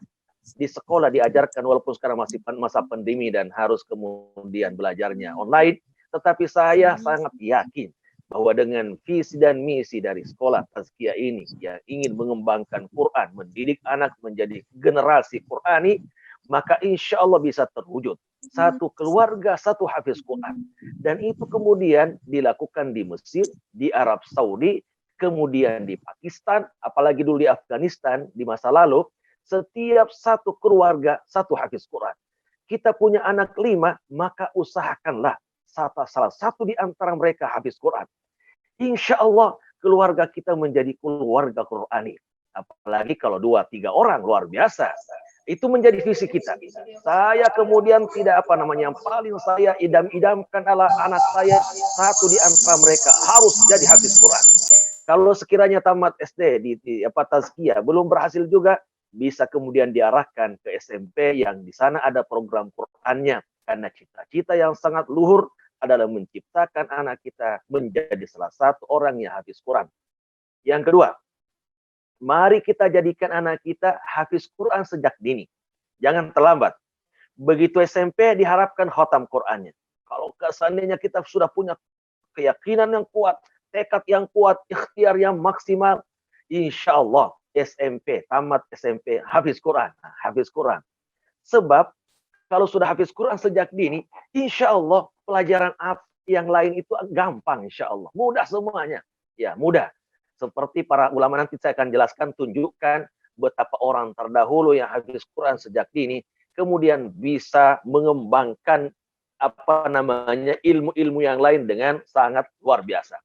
di sekolah diajarkan walaupun sekarang masih masa pandemi dan harus kemudian belajarnya online, tetapi saya sangat yakin bahwa dengan visi dan misi dari sekolah Tazkiyah ini yang ingin mengembangkan Quran, mendidik anak menjadi generasi Qurani, maka insya Allah bisa terwujud satu keluarga, satu hafiz Quran. Dan itu kemudian dilakukan di Mesir, di Arab Saudi, kemudian di Pakistan, apalagi dulu di Afghanistan di masa lalu, setiap satu keluarga, satu hafiz Quran. Kita punya anak 5, maka usahakanlah salah satu di antara mereka hafiz Quran. Insya Allah keluarga kita menjadi keluarga Qurani. Apalagi kalau 2-3 orang, luar biasa. Itu menjadi visi kita. Saya kemudian tidak yang paling saya idam-idamkan adalah anak saya satu di antara mereka harus jadi hafiz Quran. Kalau sekiranya tamat SD di Tazkiyah belum berhasil juga, bisa kemudian diarahkan ke SMP yang di sana ada program Qurannya. Karena cita-cita yang sangat luhur adalah menciptakan anak kita menjadi salah satu orang yang hafiz Quran. Yang kedua, mari kita jadikan anak kita hafiz Quran sejak dini. Jangan terlambat. Begitu SMP diharapkan khatam Qurannya. Kalau seandainya kita sudah punya keyakinan yang kuat, tekad yang kuat, ikhtiar yang maksimal, insya Allah SMP, tamat SMP, hafiz Quran. Hafiz Quran. Sebab kalau sudah hafiz Quran sejak dini, insya Allah pelajaran yang lain itu gampang, insya Allah. Mudah semuanya. Ya, mudah. Seperti para ulama nanti saya akan jelaskan, tunjukkan betapa orang terdahulu yang hafiz Quran sejak dini, kemudian bisa mengembangkan ilmu-ilmu yang lain dengan sangat luar biasa.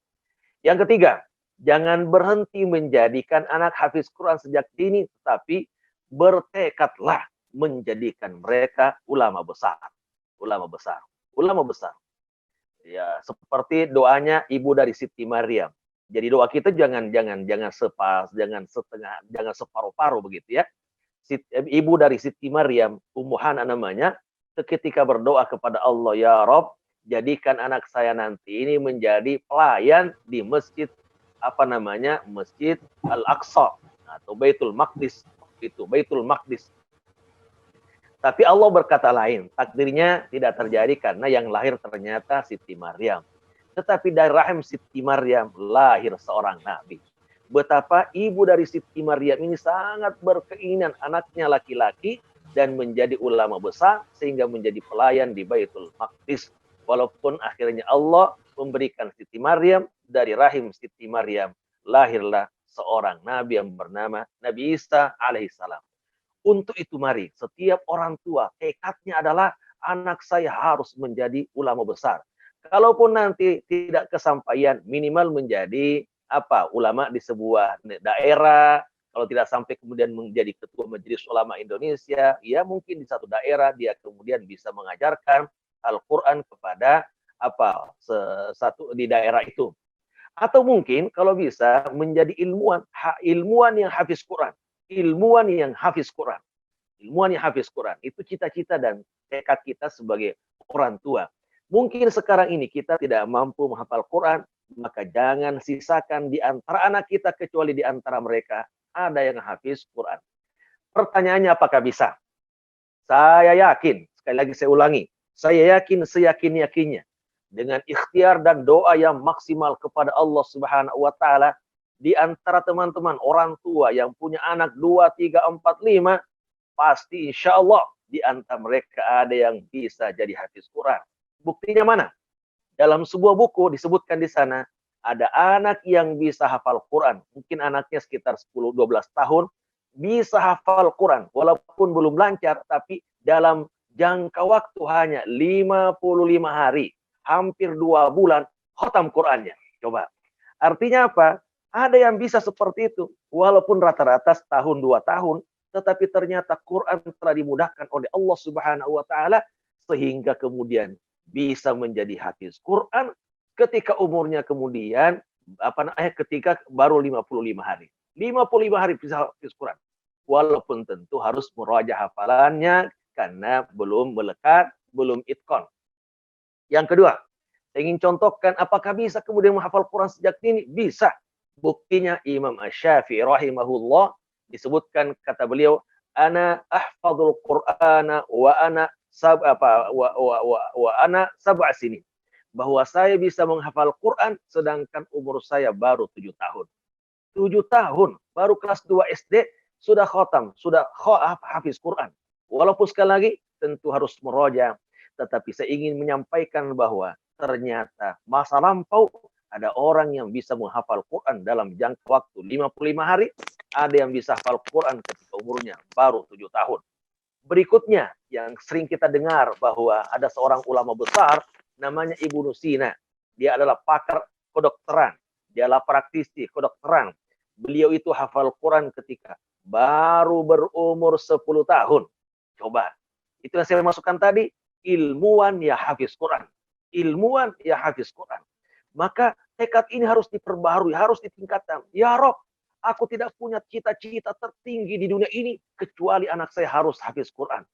Yang ketiga, jangan berhenti menjadikan anak hafiz Quran sejak dini, tetapi bertekadlah menjadikan mereka ulama besar. Ulama besar. Ulama besar. Ya, seperti doanya ibu dari Siti Maryam. Jadi doa kita jangan setengah, jangan separuh-paruh begitu ya. Ibu dari Siti Maryam, Ummu Hana namanya, ketika berdoa kepada Allah, ya Rob, jadikan anak saya nanti ini menjadi pelayan di masjid Masjid Al-Aqsa atau Baitul Maqdis. Itu Baitul Maqdis. Tapi Allah berkata lain, takdirnya tidak terjadi karena yang lahir ternyata Siti Maryam. Tetapi dari rahim Siti Maryam lahir seorang nabi. Betapa ibu dari Siti Maryam ini sangat berkeinginan anaknya laki-laki dan menjadi ulama besar sehingga menjadi pelayan di Baitul Maqdis. Walaupun akhirnya Allah memberikan Siti Maryam, dari rahim Siti Maryam lahirlah seorang nabi yang bernama Nabi Isa alaihissalam. Untuk itu mari setiap orang tua tekadnya adalah anak saya harus menjadi ulama besar. Kalaupun nanti tidak kesampaian, minimal menjadi ulama di sebuah daerah. Kalau tidak sampai kemudian menjadi ketua Majelis Ulama Indonesia, ya mungkin di satu daerah dia kemudian bisa mengajarkan Al-Quran kepada satu di daerah itu. Atau mungkin kalau bisa menjadi ilmuwan yang hafiz Quran. Ilmuwan yang hafiz Quran. Ilmuwan yang hafiz Quran. Itu cita-cita dan tekad kita sebagai orang tua. Mungkin sekarang ini kita tidak mampu menghafal Quran, maka jangan sisakan di antara anak kita, kecuali di antara mereka ada yang hafiz Quran. Pertanyaannya apakah bisa? Saya yakin, sekali lagi saya ulangi, saya yakin seyakin-yakinnya, dengan ikhtiar dan doa yang maksimal kepada Allah Subhanahu wa Ta'ala, di antara teman-teman orang tua yang punya anak 2, 3, 4, 5, pasti insya Allah di antara mereka ada yang bisa jadi hafiz Quran. Buktinya mana? Dalam sebuah buku disebutkan di sana, ada anak yang bisa hafal Quran. Mungkin anaknya sekitar 10-12 tahun, bisa hafal Quran. Walaupun belum lancar, tapi dalam jangka waktu hanya 55 hari, hampir 2 bulan, khatam Qurannya. Coba. Artinya apa? Ada yang bisa seperti itu. Walaupun rata-rata setahun 2 tahun, tetapi ternyata Quran telah dimudahkan oleh Allah Subhanahu wa Ta'ala sehingga kemudian bisa menjadi hafiz Quran ketika umurnya kemudian ketika baru 55 hari. 55 hari bisa hafiz Quran. Walaupun tentu harus meraja hafalannya karena belum melekat, belum itqan. Yang kedua, saya ingin contohkan apakah bisa kemudian menghafal Quran sejak dini? Bisa. Buktinya Imam Asy-Syafi'i rahimahullah disebutkan, kata beliau, ana ahfadzul Qur'ana wa ana ana sab'a sinin. Bahwa saya bisa menghafal Quran sedangkan umur saya baru 7 tahun. 7 tahun, baru kelas 2 SD sudah khatam, sudah hafiz Quran. Walaupun sekali lagi tentu harus meroja, tetapi saya ingin menyampaikan bahwa ternyata masa lampau ada orang yang bisa menghafal Quran dalam jangka waktu 55 hari, ada yang bisa hafal Quran ketika umurnya baru 7 tahun. Berikutnya yang sering kita dengar bahwa ada seorang ulama besar namanya Ibnu Sina. Dia adalah pakar kedokteran, dia adalah praktisi kedokteran. Beliau itu hafal Quran ketika baru berumur 10 tahun. Coba, itu yang saya masukkan tadi, ilmuwan ya hafiz Quran. Ilmuwan ya hafiz Quran. Maka tekad ini harus diperbaharui, harus ditingkatkan. Ya Rob, aku tidak punya cita-cita tertinggi di dunia ini kecuali anak saya harus hafiz Quran.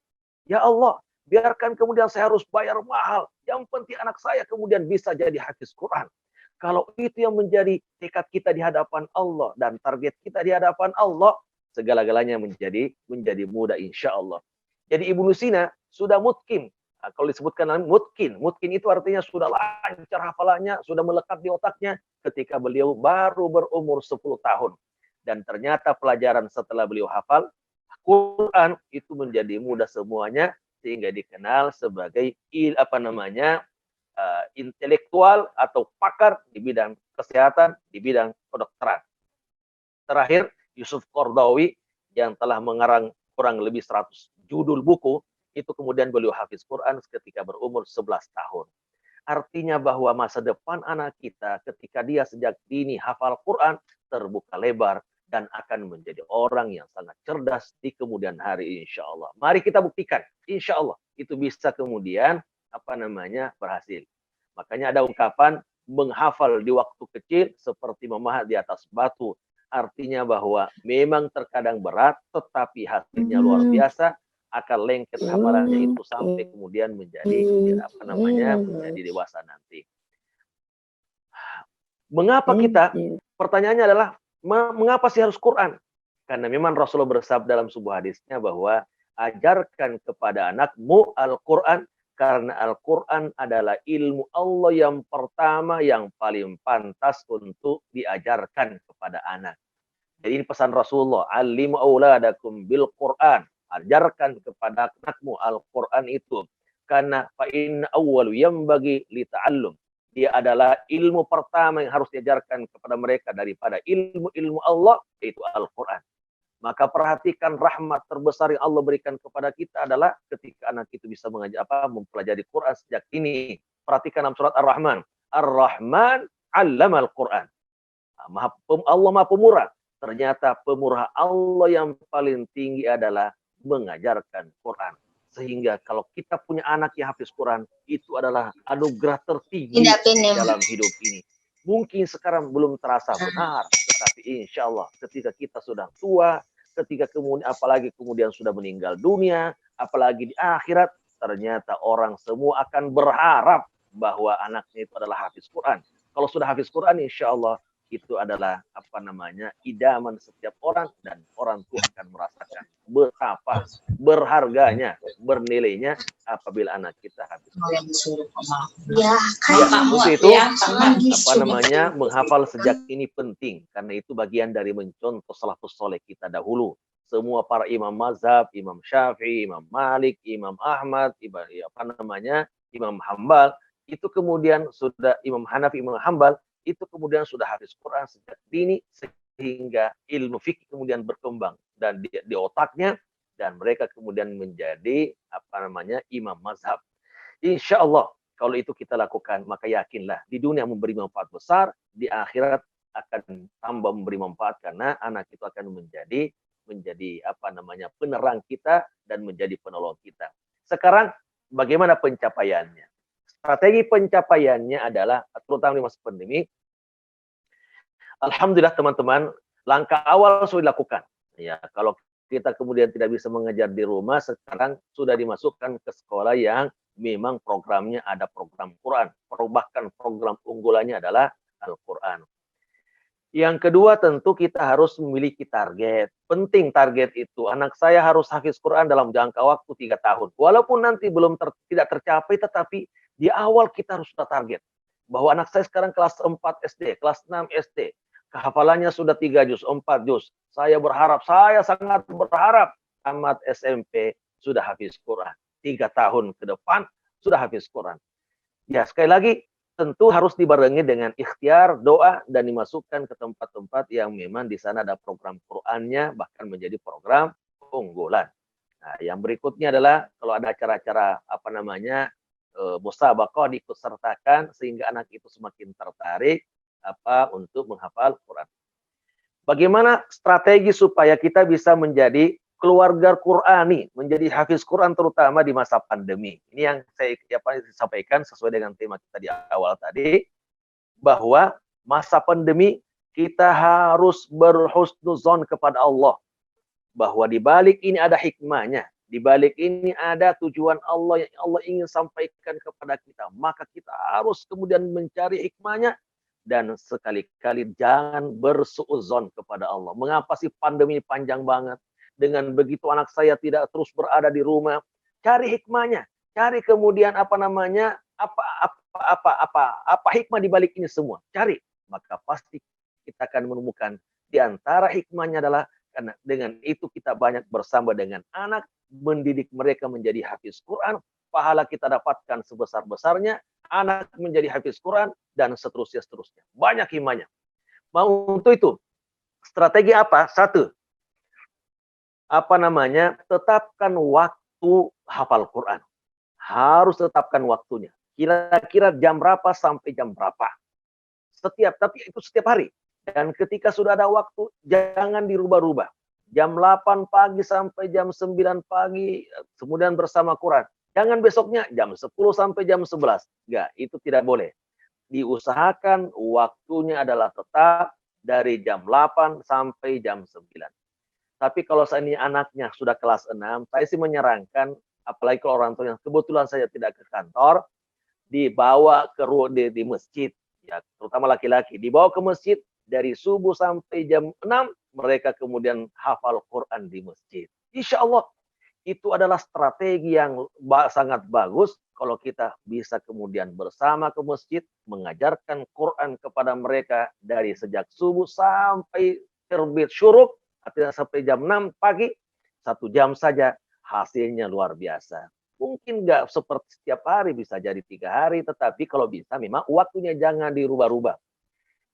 Ya Allah, biarkan kemudian saya harus bayar mahal. Yang penting anak saya kemudian bisa jadi hafiz Quran. Kalau itu yang menjadi tekad kita di hadapan Allah dan target kita di hadapan Allah, segala-galanya menjadi mudah insya Allah. Jadi Ibnu Sina sudah mutkin. Nah, kalau disebutkan mutkin itu artinya sudah lancar hafalannya, sudah melekat di otaknya ketika beliau baru berumur 10 tahun. Dan ternyata pelajaran setelah beliau hafal Quran itu menjadi mudah semuanya sehingga dikenal sebagai intelektual atau pakar di bidang kesehatan, di bidang kedokteran. Terakhir, Yusuf Qaradawi yang telah mengarang kurang lebih 100 judul buku, itu kemudian beliau hafiz Quran ketika berumur 11 tahun. Artinya bahwa masa depan anak kita ketika dia sejak dini hafal Quran terbuka lebar dan akan menjadi orang yang sangat cerdas di kemudian hari insya Allah. Mari kita buktikan, insya Allah itu bisa kemudian berhasil. Makanya ada ungkapan menghafal di waktu kecil seperti memahat di atas batu. Artinya bahwa memang terkadang berat tetapi hasilnya luar biasa. Akan lengket hafalannya itu sampai kemudian menjadi menjadi dewasa nanti. Mengapa kita? Pertanyaannya adalah mengapa sih harus Quran? Karena memang Rasulullah bersabda dalam sebuah hadisnya bahwa ajarkan kepada anakmu Al-Quran karena Al-Quran adalah ilmu Allah yang pertama yang paling pantas untuk diajarkan kepada anak. Jadi ini pesan Rasulullah, alimu auladakum bil Quran. Ajarkan kepada anakmu Al-Quran itu. Karena fa'inna awwalu yambagi lita'allum. Dia adalah ilmu pertama yang harus diajarkan kepada mereka daripada ilmu-ilmu Allah, yaitu Al-Quran. Maka perhatikan rahmat terbesar yang Allah berikan kepada kita adalah ketika anak itu bisa mempelajari Quran sejak ini. Perhatikan dalam surat Ar-Rahman. Ar-Rahman 'allamal Quran. Allah Maha Pemurah. Ternyata pemurah Allah yang paling tinggi adalah mengajarkan Quran. Sehingga kalau kita punya anak yang hafiz Quran, itu adalah anugerah tertinggi dalam hidup ini. Mungkin sekarang belum terasa benar, tetapi insya Allah ketika kita sudah tua, ketika kemudian apalagi kemudian sudah meninggal dunia, apalagi di akhirat, ternyata orang semua akan berharap bahwa anaknya itu adalah hafiz Quran. Kalau sudah hafiz Quran, insya Allah itu adalah idaman setiap orang dan orang tua akan merasakan betapa berharganya, bernilainya apabila anak kita habis. Itu menghafal sejak ini penting karena itu bagian dari mencontoh salafus soleh kita dahulu. Semua para imam mazhab, Imam Syafi'i, Imam Malik, Imam Ahmad, Imam Hambal, itu kemudian sudah Imam Hanafi, Imam Hambal itu kemudian sudah hafiz Quran sejak dini sehingga ilmu fikih kemudian berkembang dan di otaknya dan mereka kemudian menjadi imam mazhab. Insya Allah kalau itu kita lakukan maka yakinlah di dunia memberi manfaat besar, di akhirat akan tambah memberi manfaat karena anak itu akan menjadi penerang kita dan menjadi penolong kita. Sekarang bagaimana pencapaiannya? Strategi pencapaiannya adalah terutama di masa pandemi. Alhamdulillah teman-teman, langkah awal sudah dilakukan. Ya, kalau kita kemudian tidak bisa mengajar di rumah, sekarang sudah dimasukkan ke sekolah yang memang programnya ada program Quran. Bahkan program unggulannya adalah Al-Quran. Yang kedua tentu kita harus memiliki target. Penting target itu. Anak saya harus hafiz Quran dalam jangka waktu 3 tahun. Walaupun nanti tidak tercapai, tetapi di awal kita harus sudah target. Bahwa anak saya sekarang kelas 4 SD, kelas 6 SD. Kehafalannya sudah 3 juz, 4 juz. Saya sangat berharap tamat SMP sudah hafiz Quran. 3 tahun ke depan sudah hafiz Quran. Ya, sekali lagi, tentu harus dibarengi dengan ikhtiar, doa, dan dimasukkan ke tempat-tempat yang memang di sana ada program Qur'annya, bahkan menjadi program unggulan. Nah, yang berikutnya adalah kalau ada acara-acara musabaqah diikutsertakan sehingga anak itu semakin tertarik untuk menghafal Quran. Bagaimana strategi supaya kita bisa menjadi keluarga Qur'ani, menjadi hafiz Quran terutama di masa pandemi. Ini yang saya sampaikan sesuai dengan tema kita di awal tadi, bahwa masa pandemi kita harus berhusnuzon kepada Allah. Bahwa di balik ini ada hikmahnya, di balik ini ada tujuan Allah yang Allah ingin sampaikan kepada kita. Maka kita harus kemudian mencari hikmahnya dan sekali-kali jangan bersuudzon kepada Allah. Mengapa sih pandemi ini panjang banget? Dengan begitu anak saya tidak terus berada di rumah, cari hikmahnya, cari kemudian apa hikmah di balik ini semua, cari, maka pasti kita akan menemukan di antara hikmahnya adalah karena dengan itu kita banyak bersama dengan anak, mendidik mereka menjadi hafiz Quran, pahala kita dapatkan sebesar-besarnya, anak menjadi hafiz Quran dan seterusnya. Banyak hikmahnya. Mau untuk itu strategi apa? Satu, tetapkan waktu hafal Quran. Harus tetapkan waktunya. Kira-kira jam berapa sampai jam berapa. Tapi itu setiap hari. Dan ketika sudah ada waktu, jangan dirubah-rubah. Jam 8 pagi sampai jam 9 pagi, kemudian bersama Quran. Jangan besoknya jam 10 sampai jam 11. Enggak, itu tidak boleh. Diusahakan waktunya adalah tetap dari jam 8 sampai jam 9. Tapi kalau seandainya anaknya sudah kelas 6, saya sih menyarankan, apalagi kalau orang tua yang kebetulan saya tidak ke kantor, dibawa di masjid, ya, terutama laki-laki, dibawa ke masjid dari subuh sampai jam 6, mereka kemudian hafal Quran di masjid. Insya Allah, itu adalah strategi yang sangat bagus kalau kita bisa kemudian bersama ke masjid, mengajarkan Quran kepada mereka dari sejak subuh sampai terbit syuruk, artinya sampai jam 6 pagi, 1 jam saja, hasilnya luar biasa. Mungkin nggak seperti setiap hari, bisa jadi 3 hari, tetapi kalau bisa memang waktunya jangan dirubah-rubah.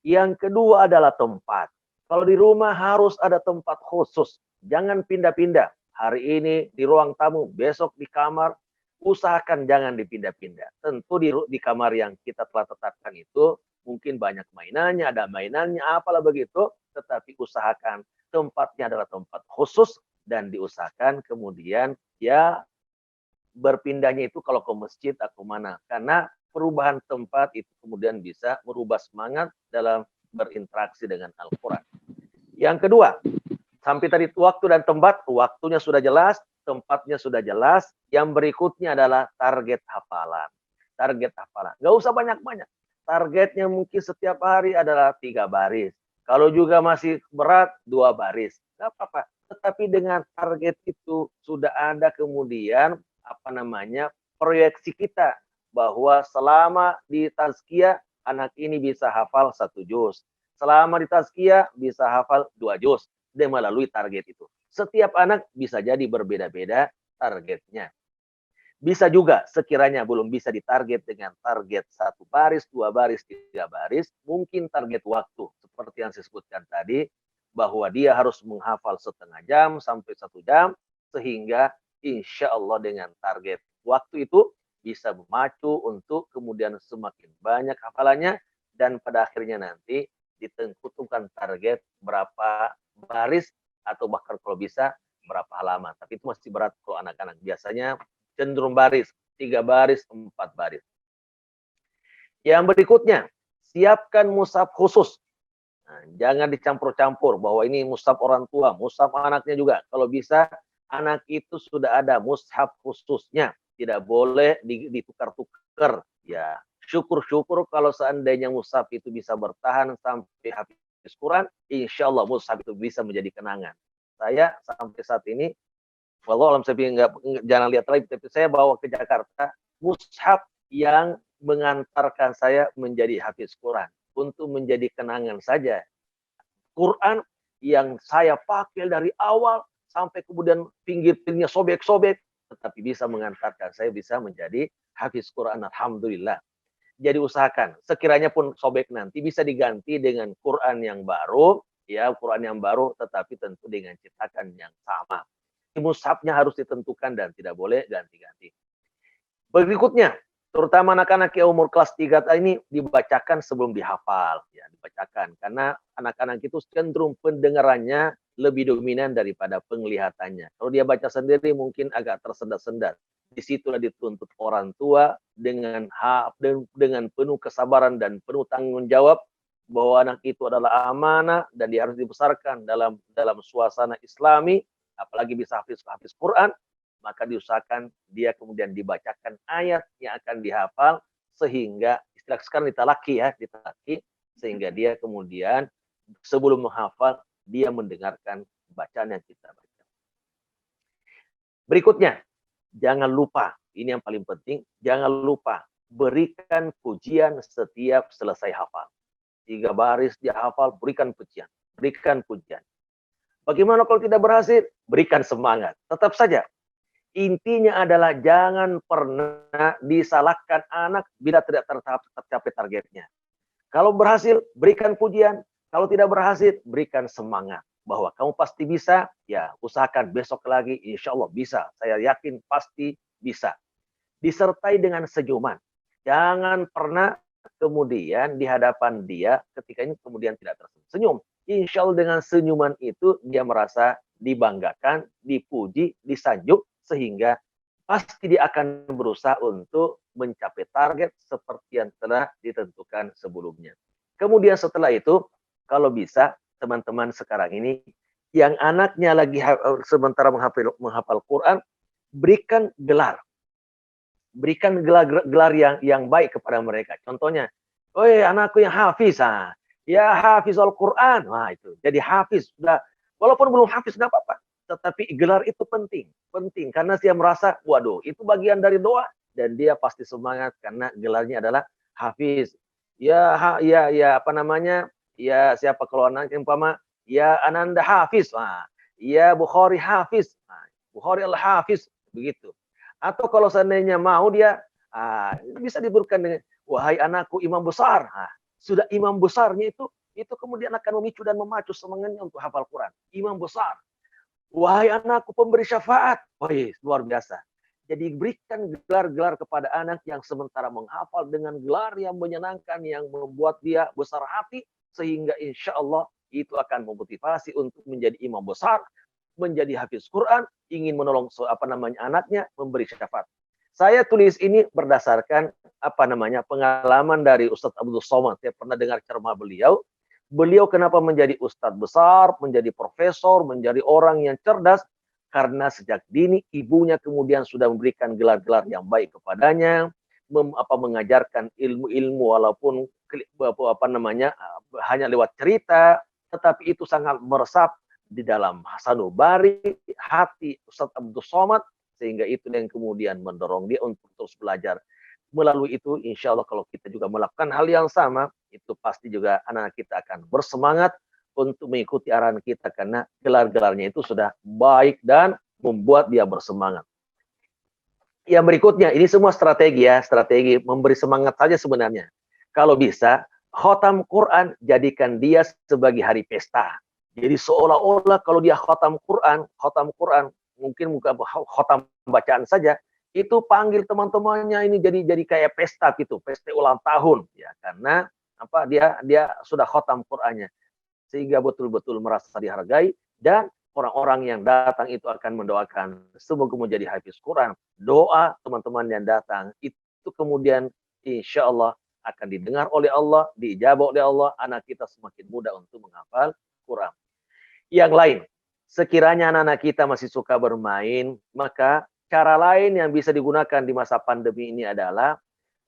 Yang kedua adalah tempat. Kalau di rumah harus ada tempat khusus, jangan pindah-pindah. Hari ini di ruang tamu, besok di kamar, usahakan jangan dipindah-pindah. Tentu di kamar yang kita telah tetapkan itu, mungkin banyak mainannya, ada mainannya, apalah begitu, tetapi usahakan tempatnya adalah tempat khusus dan diusahakan kemudian ya berpindahnya itu kalau ke masjid atau mana. Karena perubahan tempat itu kemudian bisa merubah semangat dalam berinteraksi dengan Al-Quran. Yang kedua, sampai tadi waktu dan tempat, waktunya sudah jelas, tempatnya sudah jelas. Yang berikutnya adalah target hafalan. Target hafalan. Nggak usah banyak-banyak. Targetnya mungkin setiap hari adalah 3 baris. Kalau juga masih berat, 2 baris. Nggak apa-apa. Tetapi dengan target itu sudah ada kemudian proyeksi kita bahwa selama di tazkiyah anak ini bisa hafal 1 juz. Selama di tazkiyah bisa hafal 2 juz dengan melalui target itu. Setiap anak bisa jadi berbeda-beda targetnya. Bisa juga sekiranya belum bisa ditarget dengan target 1 baris, 2 baris, 3 baris, mungkin target waktu seperti yang saya sebutkan tadi, bahwa dia harus menghafal 1/2 jam sampai 1 jam, sehingga insya Allah dengan target waktu itu bisa memacu untuk kemudian semakin banyak hafalannya, dan pada akhirnya nanti ditentukan target berapa baris atau bahkan kalau bisa berapa halaman. Tapi itu masih berat kalau anak-anak, biasanya cenderung baris, 3 baris, 4 baris. Yang berikutnya, siapkan mushaf khusus. Nah, jangan dicampur-campur bahwa ini mushaf orang tua, mushaf anaknya juga. Kalau bisa, anak itu sudah ada mushaf khususnya. Tidak boleh ditukar-tukar. Ya, syukur-syukur kalau seandainya mushaf itu bisa bertahan sampai hafiz hafiz Quran, insya Allah mushaf itu bisa menjadi kenangan. Saya sampai saat ini, walau alam saya jangan lihat lagi, tapi saya bawa ke Jakarta mushaf yang mengantarkan saya menjadi hafiz Quran untuk menjadi kenangan saja. Quran yang saya pakai dari awal sampai kemudian pinggir-pinggirnya sobek-sobek, tetapi bisa mengantarkan saya bisa menjadi hafiz Quran, alhamdulillah. Jadi usahakan, sekiranya pun sobek nanti bisa diganti dengan Quran yang baru, ya Quran yang baru, tetapi tentu dengan cetakan yang sama. Mushafnya harus ditentukan dan tidak boleh ganti-ganti. Berikutnya, terutama anak-anak yang umur kelas 3 ini dibacakan sebelum dihafal, ya dibacakan karena anak-anak itu cenderung pendengarannya lebih dominan daripada penglihatannya. Kalau dia baca sendiri mungkin agak tersendat-sendat. Disitulah dituntut orang tua dengan penuh kesabaran dan penuh tanggung jawab bahwa anak itu adalah amanah dan dia harus dibesarkan dalam suasana Islami, apalagi bisa hafiz Quran, maka diusahakan dia kemudian dibacakan ayat yang akan dihafal sehingga istilah sekarang ditalaki, sehingga dia kemudian sebelum menghafal dia mendengarkan bacaan yang kita baca. Berikutnya, jangan lupa, ini yang paling penting, jangan lupa berikan pujian setiap selesai hafal. 3 baris dia hafal, berikan pujian, berikan pujian. Bagaimana kalau tidak berhasil? Berikan semangat. Tetap saja. Intinya adalah jangan pernah disalahkan anak bila tidak tercapai targetnya. Kalau berhasil, berikan pujian. Kalau tidak berhasil, berikan semangat. Bahwa kamu pasti bisa, ya usahakan besok lagi, insya Allah bisa. Saya yakin pasti bisa. Disertai dengan senyuman. Jangan pernah kemudian di hadapan dia ketika ini kemudian tidak tersenyum. Insya Allah dengan senyuman itu dia merasa dibanggakan, dipuji, disanjung, sehingga pasti dia akan berusaha untuk mencapai target seperti yang telah ditentukan sebelumnya. Kemudian setelah itu, kalau bisa teman-teman sekarang ini yang anaknya lagi sementara menghafal Quran, berikan gelar. Berikan gelar yang baik kepada mereka. Contohnya, "Oi, anakku yang hafiz, ya hafizul Quran." Wah, itu. Jadi hafiz sudah, walaupun belum hafiz enggak apa-apa, tetapi gelar itu penting karena dia merasa, waduh, itu bagian dari doa dan dia pasti semangat karena gelarnya adalah hafiz. Ya apa namanya? Ya siapa kalau anak umpama ya Ananda hafiz. Ya Bukhari hafiz. Bukhari al-hafiz begitu. Atau kalau seandainya mau dia bisa diberikan dengan wahai anakku imam besar. Sudah imam besarnya itu kemudian akan memicu dan memacu semangatnya untuk hafal Quran. Imam besar. Wahai anakku pemberi syafaat. Luar biasa. Jadi berikan gelar-gelar kepada anak yang sementara menghafal dengan gelar yang menyenangkan, yang membuat dia besar hati, sehingga insya Allah itu akan memotivasi untuk menjadi imam besar, menjadi hafiz Quran, ingin menolong anaknya, memberi syafaat. Saya tulis ini berdasarkan pengalaman dari Ustadz Abdul Somad. Saya pernah dengar ceramah beliau. Beliau kenapa menjadi ustadz besar, menjadi profesor, menjadi orang yang cerdas? Karena sejak dini ibunya kemudian sudah memberikan gelar-gelar yang baik kepadanya, mengajarkan ilmu-ilmu walaupun hanya lewat cerita, tetapi itu sangat meresap di dalam sanubari hati Ustadz Abdul Somad, sehingga itu yang kemudian mendorong dia untuk terus belajar. Melalui itu, insya Allah kalau kita juga melakukan hal yang sama, itu pasti juga anak kita akan bersemangat untuk mengikuti arahan kita karena gelar-gelarnya itu sudah baik dan membuat dia bersemangat. Yang berikutnya, ini semua strategi memberi semangat saja sebenarnya. Kalau bisa, khatam Quran jadikan dia sebagai hari pesta. Jadi seolah-olah kalau dia khatam Quran mungkin bukan khatam bacaan saja, itu panggil teman-temannya ini jadi kayak pesta gitu, pesta ulang tahun ya, karena dia sudah khatam Qurannya, sehingga betul-betul merasa dihargai dan orang-orang yang datang itu akan mendoakan semoga menjadi hafiz Quran. Doa teman-teman yang datang itu kemudian insya Allah akan didengar oleh Allah, diijabah oleh Allah, anak kita semakin mudah untuk menghafal Quran. Yang lain, sekiranya anak-anak kita masih suka bermain, maka cara lain yang bisa digunakan di masa pandemi ini adalah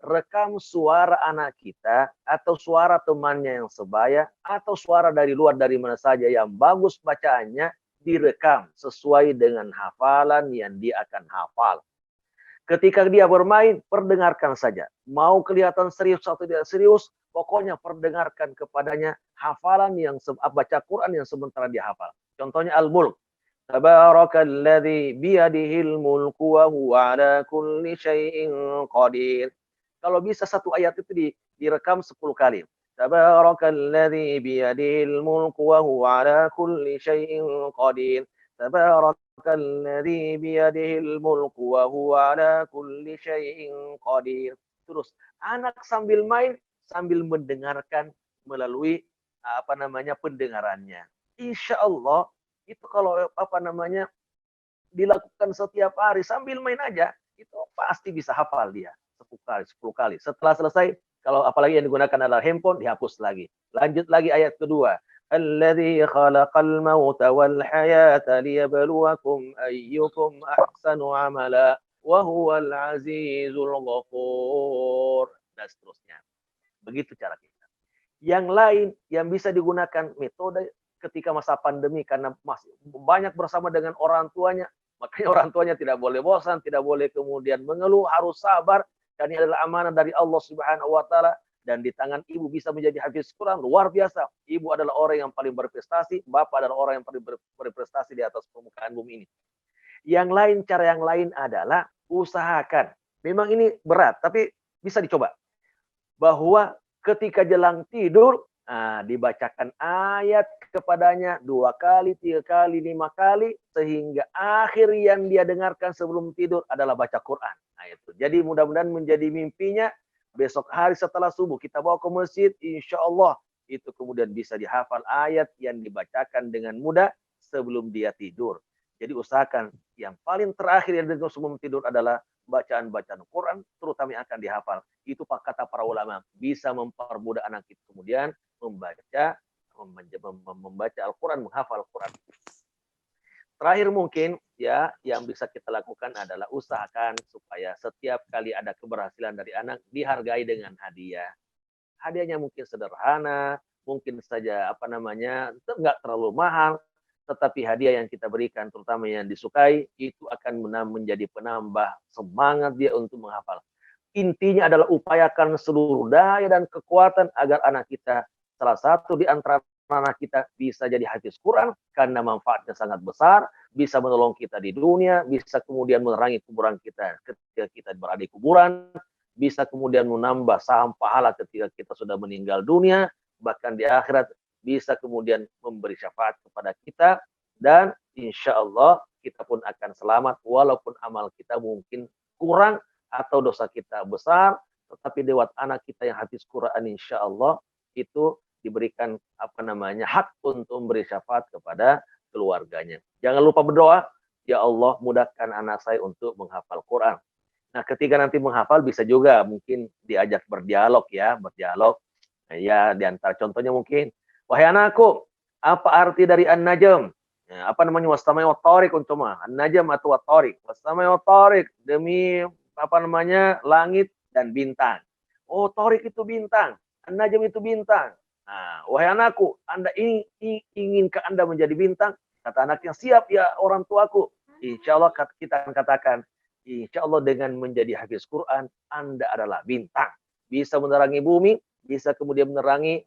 rekam suara anak kita atau suara temannya yang sebaya atau suara dari luar dari mana saja yang bagus bacaannya, direkam sesuai dengan hafalan yang dia akan hafal. Ketika dia bermain, perdengarkan saja. Mau kelihatan serius atau tidak serius, pokoknya perdengarkan kepadanya hafalan yang baca Quran yang sementara dia hafal. Contohnya Al-Mulk. Tabarakalladzi biyadihil mulku wa huwa ala kulli syai'in qadir. Kalau bisa satu ayat itu direkam 10 kali. Tabarakalladzi biyadihil mulku wa huwa ala kulli syai'in qadir. Tabarakalladzi biyadihil mulku wa huwa ala kulli syai'in qadir. Terus anak sambil main sambil mendengarkan melalui pendengarannya. Insya Allah itu kalau dilakukan setiap hari sambil main aja, itu pasti bisa hafal dia 10 kali. Setelah selesai, kalau apalagi yang digunakan adalah handphone, dihapus lagi. Lanjut lagi ayat kedua. Alladzi khalaqal mauta wal hayata liyabluwakum ayyukum ahsanu amala wa huwal azizul ghafur. Dan seterusnya. Begitu cara kita. Yang lain yang bisa digunakan metode ketika masa pandemi karena masih banyak bersama dengan orang tuanya, makanya orang tuanya tidak boleh bosan, tidak boleh kemudian mengeluh, harus sabar. Dan ini adalah amanah dari Allah Subhanahu wa taala, dan di tangan ibu bisa menjadi hafiz Quran luar biasa. Ibu adalah orang yang paling berprestasi, bapak adalah orang yang paling berprestasi di atas permukaan bumi ini. Yang lain, cara yang lain adalah usahakan. Memang ini berat, tapi bisa dicoba. Bahwa ketika jelang tidur, dibacakan ayat kepadanya 2 kali, 3 kali, 5 kali, sehingga akhir yang dia dengarkan sebelum tidur adalah baca Quran. Nah, itu. Jadi mudah-mudahan menjadi mimpinya besok hari setelah subuh kita bawa ke masjid, insya Allah itu kemudian bisa dihafal ayat yang dibacakan dengan mudah sebelum dia tidur. Jadi usahakan yang paling terakhir yang dengar sebelum tidur adalah bacaan-bacaan Quran, terutama yang akan dihafal. Itu kata para ulama, bisa mempermudah anak kita kemudian membaca Al-Quran, menghafal Al-Quran. Terakhir mungkin ya yang bisa kita lakukan adalah usahakan supaya setiap kali ada keberhasilan dari anak dihargai dengan hadiah. Hadiahnya mungkin sederhana, mungkin saja enggak terlalu mahal, tetapi hadiah yang kita berikan terutama yang disukai itu akan menjadi penambah semangat dia untuk menghafal. Intinya adalah upayakan seluruh daya dan kekuatan agar anak kita, salah satu di antara anak kita bisa jadi hafiz Quran karena manfaatnya sangat besar, bisa menolong kita di dunia, bisa kemudian menerangi kuburan kita ketika kita berada di kuburan, bisa kemudian menambah saham pahala ketika kita sudah meninggal dunia, bahkan di akhirat bisa kemudian memberi syafaat kepada kita, dan insya Allah kita pun akan selamat walaupun amal kita mungkin kurang atau dosa kita besar, tetapi lewat anak kita yang hafiz Quran insya Allah itu diberikan hak untuk memberi syafaat kepada keluarganya. Jangan lupa berdoa, ya Allah mudahkan anak saya untuk menghafal Quran. Nah, ketika nanti menghafal bisa juga mungkin diajak berdialog ya, Ya, di antara contohnya mungkin, wahai anakku, apa arti dari an-najm? Ya, wassamai wa thariq untuma. An-najm atau wat-thariq. Wassamai wa thariq, demi langit dan bintang. Oh, thariq itu bintang, an-najm itu bintang. Nah, wahai anakku, Anda inginkah Anda menjadi bintang? Kata anaknya, siap ya orang tuaku. Insya Allah kita akan katakan, insya Allah dengan menjadi hafiz Quran, Anda adalah bintang. Bisa menerangi bumi, bisa kemudian menerangi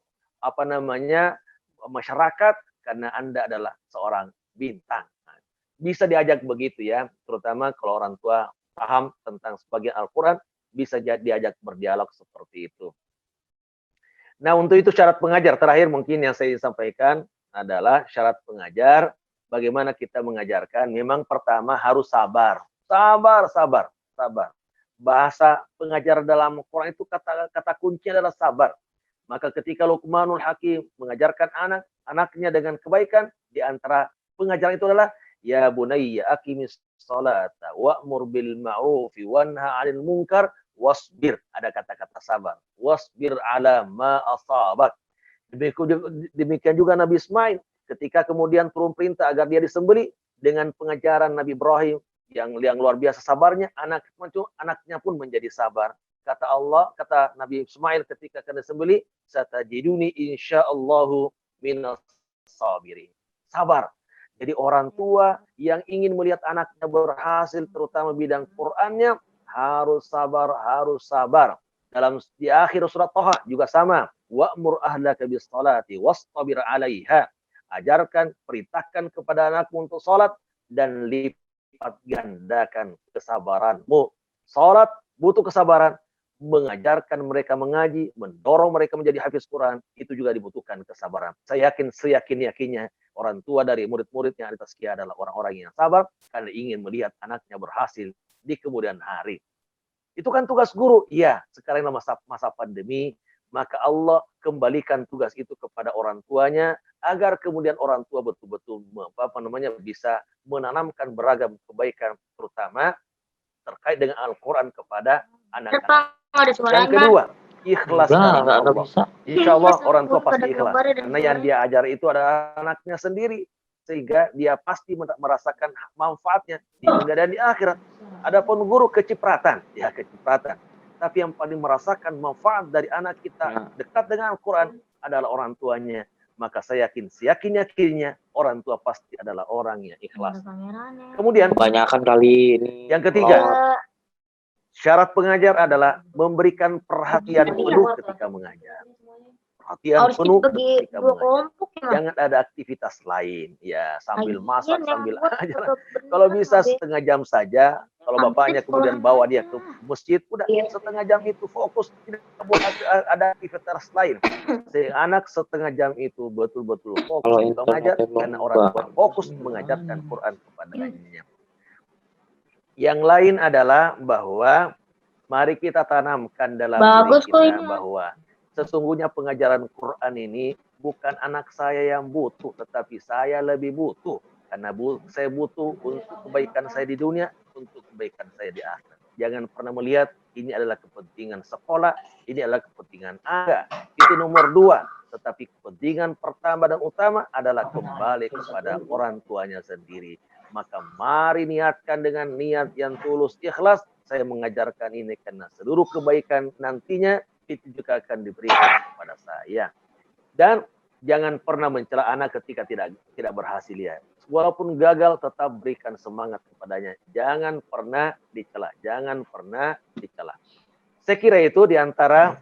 masyarakat karena Anda adalah seorang bintang. Nah, bisa diajak begitu ya, terutama kalau orang tua paham tentang sebagian Al-Quran, bisa diajak berdialog seperti itu. Nah, untuk itu syarat pengajar terakhir mungkin yang saya sampaikan adalah syarat pengajar. Bagaimana kita mengajarkan? Memang pertama harus sabar. Sabar. Bahasa pengajar dalam Quran itu kata kuncinya adalah sabar. Maka ketika Luqmanul Hakim mengajarkan anaknya dengan kebaikan, di antara pengajaran itu adalah ya bunayya aqimis sholata wa'mur bil ma'rufi wanha 'anil munkar wasbir, ada kata-kata sabar. Wasbir ala ma asabak. Demikian juga Nabi Ismail ketika kemudian turun perintah agar dia disembelih, dengan pengajaran Nabi Ibrahim yang luar biasa sabarnya, anaknya pun menjadi sabar. Kata Allah, kata Nabi Ismail ketika kena sembelih, satajiduni insyaallahu minas sabirin. Sabar. Jadi orang tua yang ingin melihat anaknya berhasil, terutama bidang Qur'annya, harus sabar, harus sabar. Di akhir surat Thaha juga sama. Wa'mur ahlaka bis salati wastabir 'alaiha. Ajarkan, perintahkan kepada anakmu untuk salat dan lipat gandakan kesabaranmu. Salat butuh kesabaran, mengajarkan mereka mengaji, mendorong mereka menjadi hafiz Quran, itu juga dibutuhkan kesabaran. Saya yakin seyakin-yakinnya orang tua dari murid-muridnya di Tazkiyah adalah orang-orang yang sabar karena ingin melihat anaknya berhasil di kemudian hari. Itu kan tugas guru. Iya, sekarang masa pandemi, maka Allah kembalikan tugas itu kepada orang tuanya agar kemudian orang tua betul-betul bisa menanamkan beragam kebaikan, terutama terkait dengan Al-Quran kepada anak-anak. Yang kedua, ikhlas karena Allah. Insya Allah orang tua pasti ikhlas. Karena yang dia ajar itu adalah anaknya sendiri. Sehingga dia pasti merasakan manfaatnya di dunia dan di akhirat. Adapun guru kecipratan. Ya kecipratan. Tapi yang paling merasakan manfaat dari anak kita dekat dengan Al-Quran adalah orang tuanya. Maka saya seyakin-yakinnya orang tua pasti adalah orang yang ikhlas. Kemudian, Kebanyakan kali ini. yang ketiga, syarat pengajar adalah memberikan perhatian penuh ketika mengajar. Perhatian penuh ketika mengajar. Jangan ada aktivitas lain. Ya, sambil masak, sambil ajar. Kalau bisa setengah jam saja. Kalau bapaknya kemudian bawa dia ke masjid, udah setengah jam itu fokus. Tidak boleh ada aktivitas lain. Anak setengah jam itu betul-betul fokus untuk mengajar. Karena orang tua fokus mengajarkan Quran kepadanya. Yang lain adalah bahwa mari kita tanamkan dalam diri kita bahwa sesungguhnya pengajaran Quran ini bukan anak saya yang butuh, tetapi saya lebih butuh. Karena saya butuh untuk kebaikan saya di dunia, untuk kebaikan saya di akhirat. Jangan pernah melihat ini adalah kepentingan sekolah, ini adalah kepentingan Anda. Itu nomor 2. Tetapi kepentingan pertama dan utama adalah kembali kepada orang tuanya sendiri. Maka mari niatkan dengan niat yang tulus ikhlas. Saya mengajarkan ini karena seluruh kebaikan nantinya itu juga akan diberikan kepada saya. Dan jangan pernah mencela anak ketika tidak berhasil ya. Walaupun gagal tetap berikan semangat kepadanya. Jangan pernah dicela, jangan pernah dicela. Saya kira itu diantara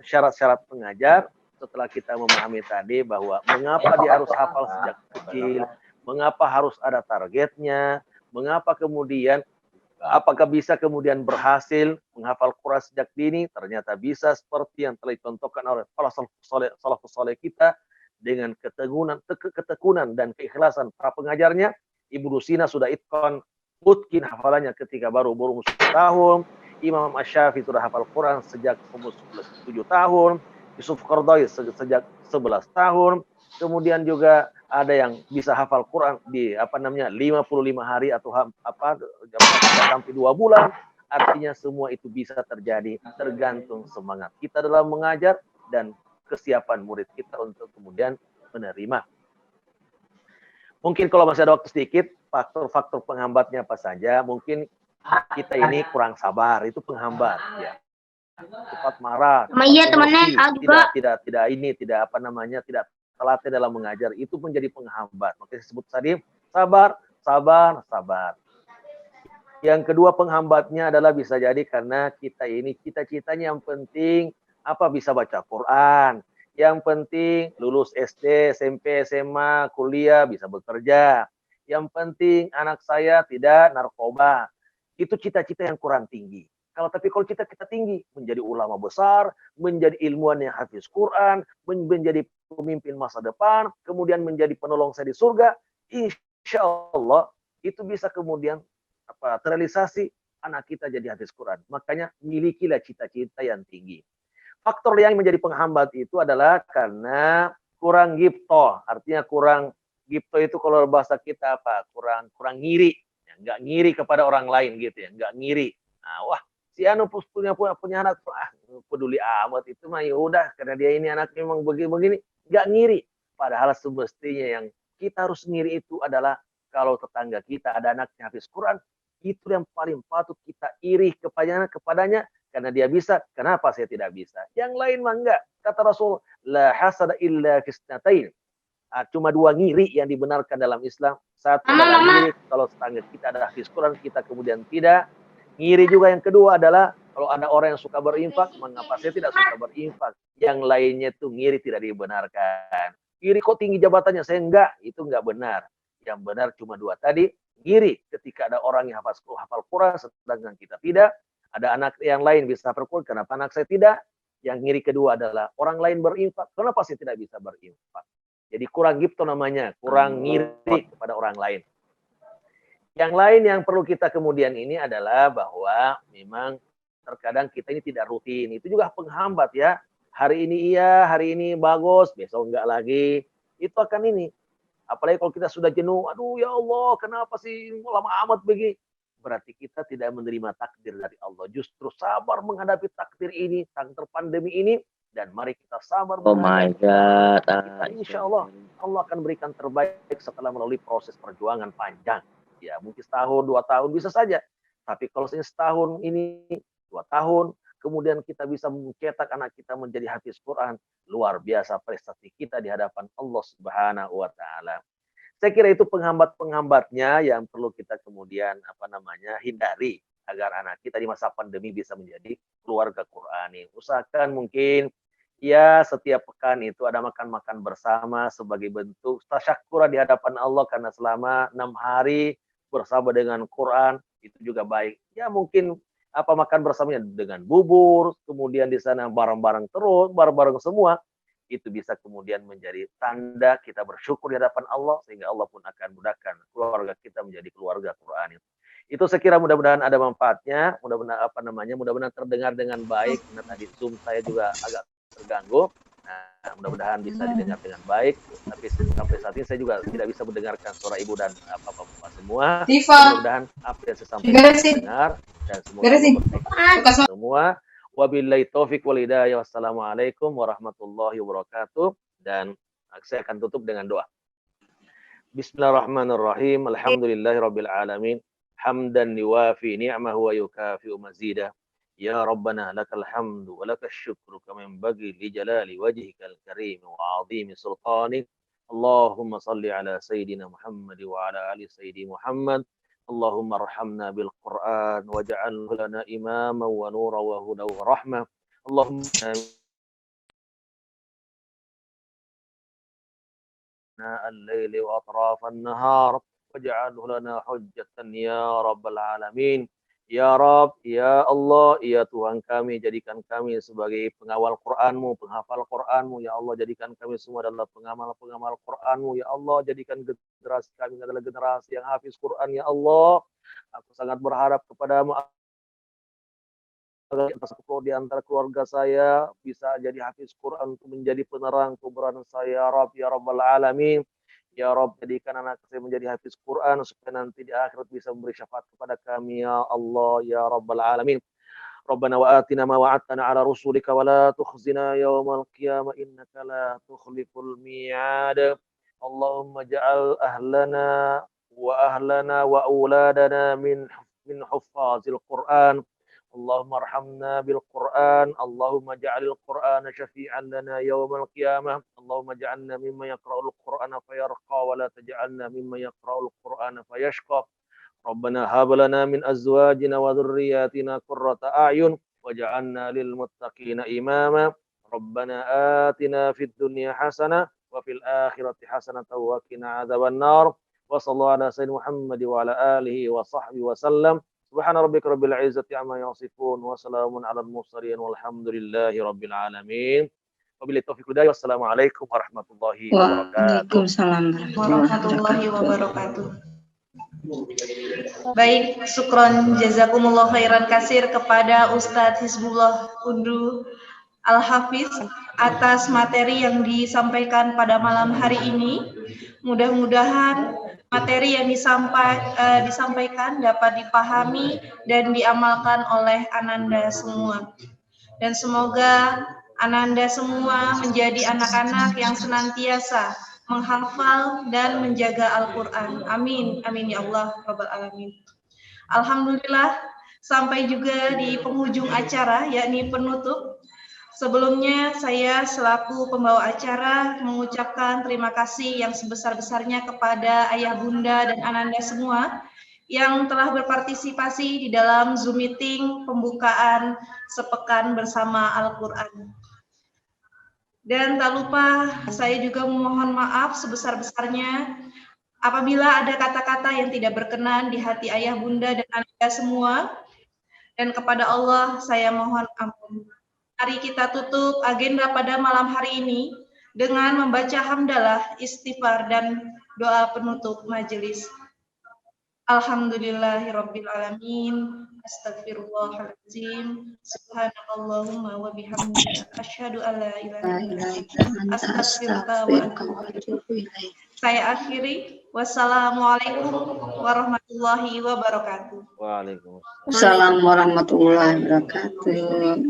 syarat-syarat pengajar setelah kita memahami tadi bahwa mengapa dia harus hafal sejak kecil. Mengapa harus ada targetnya? Mengapa kemudian, apakah bisa kemudian berhasil menghafal Quran sejak dini? Ternyata bisa seperti yang telah dicontohkan oleh salafus saleh kita dengan ketekunan dan keikhlasan para pengajarnya. Ibnu Sina sudah mutkin hafalannya ketika baru umur 10 tahun. Imam Asy-Syafi'i sudah hafal Quran sejak umur 7 tahun. Yusuf Qaradawi sejak 11 tahun. Kemudian juga ada yang bisa hafal Quran di 55 hari atau sampai 2 bulan. Artinya semua itu bisa terjadi tergantung semangat kita dalam mengajar dan kesiapan murid kita untuk kemudian menerima. Mungkin kalau masih ada waktu sedikit, faktor-faktor penghambatnya apa saja? Mungkin kita ini kurang sabar, itu penghambat ya. Cepat marah, tidak telaten dalam mengajar, itu menjadi penghambat. Makanya disebut tadi sabar. Yang kedua penghambatnya adalah bisa jadi karena kita ini cita-citanya yang penting bisa baca Quran. Yang penting lulus SD, SMP, SMA, kuliah, bisa bekerja. Yang penting anak saya tidak narkoba. Itu cita-cita yang kurang tinggi. Tapi kalau cita-cita tinggi, menjadi ulama besar, menjadi ilmuwan yang hafiz Quran, menjadi pemimpin masa depan, kemudian menjadi penolong saya di surga, insya Allah itu bisa kemudian terrealisasi anak kita jadi hafiz Quran. Makanya milikilah cita-cita yang tinggi. Faktor yang menjadi penghambat itu adalah karena kurang gipto. Artinya kurang gipto itu kalau bahasa kita kurang ngiri. Ya, nggak ngiri kepada orang lain gitu ya. Nggak ngiri. Nah, si anu punya anak. Peduli amat itu mah yaudah. Karena dia ini anaknya memang begini. Nggak ngiri. Padahal semestinya yang kita harus ngiri itu adalah kalau tetangga kita ada anaknya hafiz Quran. Itu yang paling patut kita iri kepadanya Karena dia bisa, kenapa saya tidak bisa? Yang lain mah enggak. Kata Rasul, la hasada illa fisnatain. Cuma 2 ngiri yang dibenarkan dalam Islam. Satu adalah ngiri kalau tetangga kita ada hafiz Quran, kita kemudian tidak. Ngiri juga yang kedua adalah kalau ada orang yang suka berinfak, mengapa saya tidak suka berinfak? Yang lainnya itu ngiri tidak dibenarkan. Ngiri kok tinggi jabatannya, saya enggak. Itu enggak benar. Yang benar cuma 2 tadi. Ngiri ketika ada orang yang hafal Quran, sedangkan kita tidak. Ada anak yang lain bisa hafal Quran, kenapa anak saya tidak? Yang ngiri kedua adalah orang lain berinfak, kenapa saya tidak bisa berinfak? Jadi kurang gitu namanya, kurang ngiri kepada orang lain. Yang lain yang perlu kita kemudian ini adalah bahwa memang terkadang kita ini tidak rutin. Itu juga penghambat ya. Hari ini iya, hari ini bagus, besok enggak lagi. Itu akan ini. Apalagi kalau kita sudah jenuh, aduh ya Allah, kenapa sih lama amat begini? Berarti kita tidak menerima takdir dari Allah. Justru sabar menghadapi takdir ini, takdir pandemi ini, dan mari kita sabar menghadapi kita. Insya Allah, Allah akan berikan terbaik setelah melalui proses perjuangan panjang. Ya, mungkin setahun, 2 tahun bisa saja. Tapi kalau setahun ini, 2 tahun, kemudian kita bisa mencetak anak kita menjadi hafiz Quran, luar biasa prestasi kita di hadapan Allah Subhanahu wa Ta'ala. Saya kira itu penghambat-penghambatnya yang perlu kita kemudian hindari agar anak kita di masa pandemi bisa menjadi keluarga Qurani. Usahakan mungkin ya setiap pekan itu ada makan-makan bersama sebagai bentuk tasyakuran di hadapan Allah karena selama 6 hari bersama dengan Quran itu juga baik. Ya mungkin makan bersamanya dengan bubur, kemudian di sana bareng-bareng terus, bareng-bareng semua. Itu bisa kemudian menjadi tanda kita bersyukur di hadapan Allah sehingga Allah pun akan mudahkan keluarga kita menjadi keluarga Qur'an. Itu saya kira mudah-mudahan ada manfaatnya, mudah-mudahan terdengar dengan baik. Karena tadi Zoom saya juga agak terganggu. Nah, mudah-mudahan bisa didengar dengan baik. Tapi sampai saat ini saya juga tidak bisa mendengarkan suara ibu dan bapak-bapak semua. Mudah-mudahan apa yang saya sampaikan dengar dan semoga semua. Wabillahi taufiq wal hidayah. Wassalamualaikum warahmatullahi wabarakatuh. Dan saya akan tutup dengan doa. Bismillahirrahmanirrahim. Alhamdulillahirabbil alamin. Hamdan yuwafi ni'amahu wa yukafi'u mazidah. Ya Rabbana lakal hamdu wa lakal syukru kama yanbaghi li jalali wajhikal karim wa 'azimi sultanik. Allahumma salli ala sayyidina Muhammad wa ala ali sayyidi Muhammad. Allahumma arhamna bil Qur'an waj'alhu lana imama wa nura wa huda wa rahmah. Allahumma al-laili wa atrafan nahar waj'alhu lana hujjatan ya rabbal alamin. Ya Rabb, ya Allah, ya Tuhan kami, jadikan kami sebagai pengawal Qur'an-Mu, penghafal Qur'an-Mu. Ya Allah, jadikan kami semua adalah pengamal-pengamal Qur'an-Mu. Ya Allah, jadikan generasi kami adalah generasi yang hafiz Qur'an. Ya Allah, aku sangat berharap kepadamu agar di antara keluarga saya bisa jadi hafiz Qur'an untuk menjadi penerang kuburan saya. Ya Rabb, ya Rabbal Alamin. Ya Rabb, jadikan anak saya menjadi hafiz Quran supaya nanti di akhirat bisa memberi syafaat kepada kami. Ya Allah, ya Rabbal Alamin. Rabbana wa atina ma wa'adtana ala rusulika wa la tukhzina yawmal qiyamah innaka la tukhliful mi'ad. Allahumma ja'al ahlana wa auladana min huffazil Quran. Allahumma arhamna bil Quran. Allahumma ja'alil Qur'ana syafi'an lana yawmal qiyamah. Allahumma ja'alna mimma yaqra'ul Qur'ana fayarqa wa la taj'alna mimma yaqra'ul Qur'ana fayashqa. Rabbana hab lana min azwajina wa dhurriyyatina qurrata a'yun waj'alna lil muttaqina imama. Rabbana atina fid dunya hasanah wa fil akhirati hasanatan wa qina adzabannar. Wa sallallahu ala sayyidina Muhammad wa ala alihi wa sahbihi wa sallam. Subhana rabbika rabbil izzati amma yasifun wa salamun alal mursalin walhamdulillahi rabbil alamin. Wabillahi taufiq wal hidayah. Wassalamualaikum warahmatullahi wabarakatuh. Waalaikumsalam warahmatullahi wabarakatuh. Baik, syukron jazakumullah khairan kasir kepada Ustadz Hizbullah Undu Al-Hafiz atas materi yang disampaikan pada malam hari ini. Mudah-mudahan materi yang disampaikan dapat dipahami dan diamalkan oleh Ananda semua. Dan semoga Ananda semua menjadi anak-anak yang senantiasa menghafal dan menjaga Al-Quran. Amin. Amin ya Allah Rabbal Alamin. Alhamdulillah, sampai juga di penghujung acara, yakni penutup. Sebelumnya saya selaku pembawa acara mengucapkan terima kasih yang sebesar-besarnya kepada ayah bunda dan ananda semua yang telah berpartisipasi di dalam Zoom meeting pembukaan sepekan bersama Al-Quran. Dan tak lupa saya juga memohon maaf sebesar-besarnya apabila ada kata-kata yang tidak berkenan di hati ayah bunda dan ananda semua. Dan kepada Allah saya mohon ampun. Mari kita tutup agenda pada malam hari ini dengan membaca hamdalah, istighfar, dan doa penutup majelis. Alhamdulillahirabbil alamin. Astagfirullahaladzim. Subhanakallahumma wa bihamdika asyhadu an la ilaha illa anta astaghfiruka wa atubu ilaik. Saya akhiri. Wassalamualaikum warahmatullahi wabarakatuh. Waalaikumsalam. Assalamualaikum warahmatullahi wabarakatuh.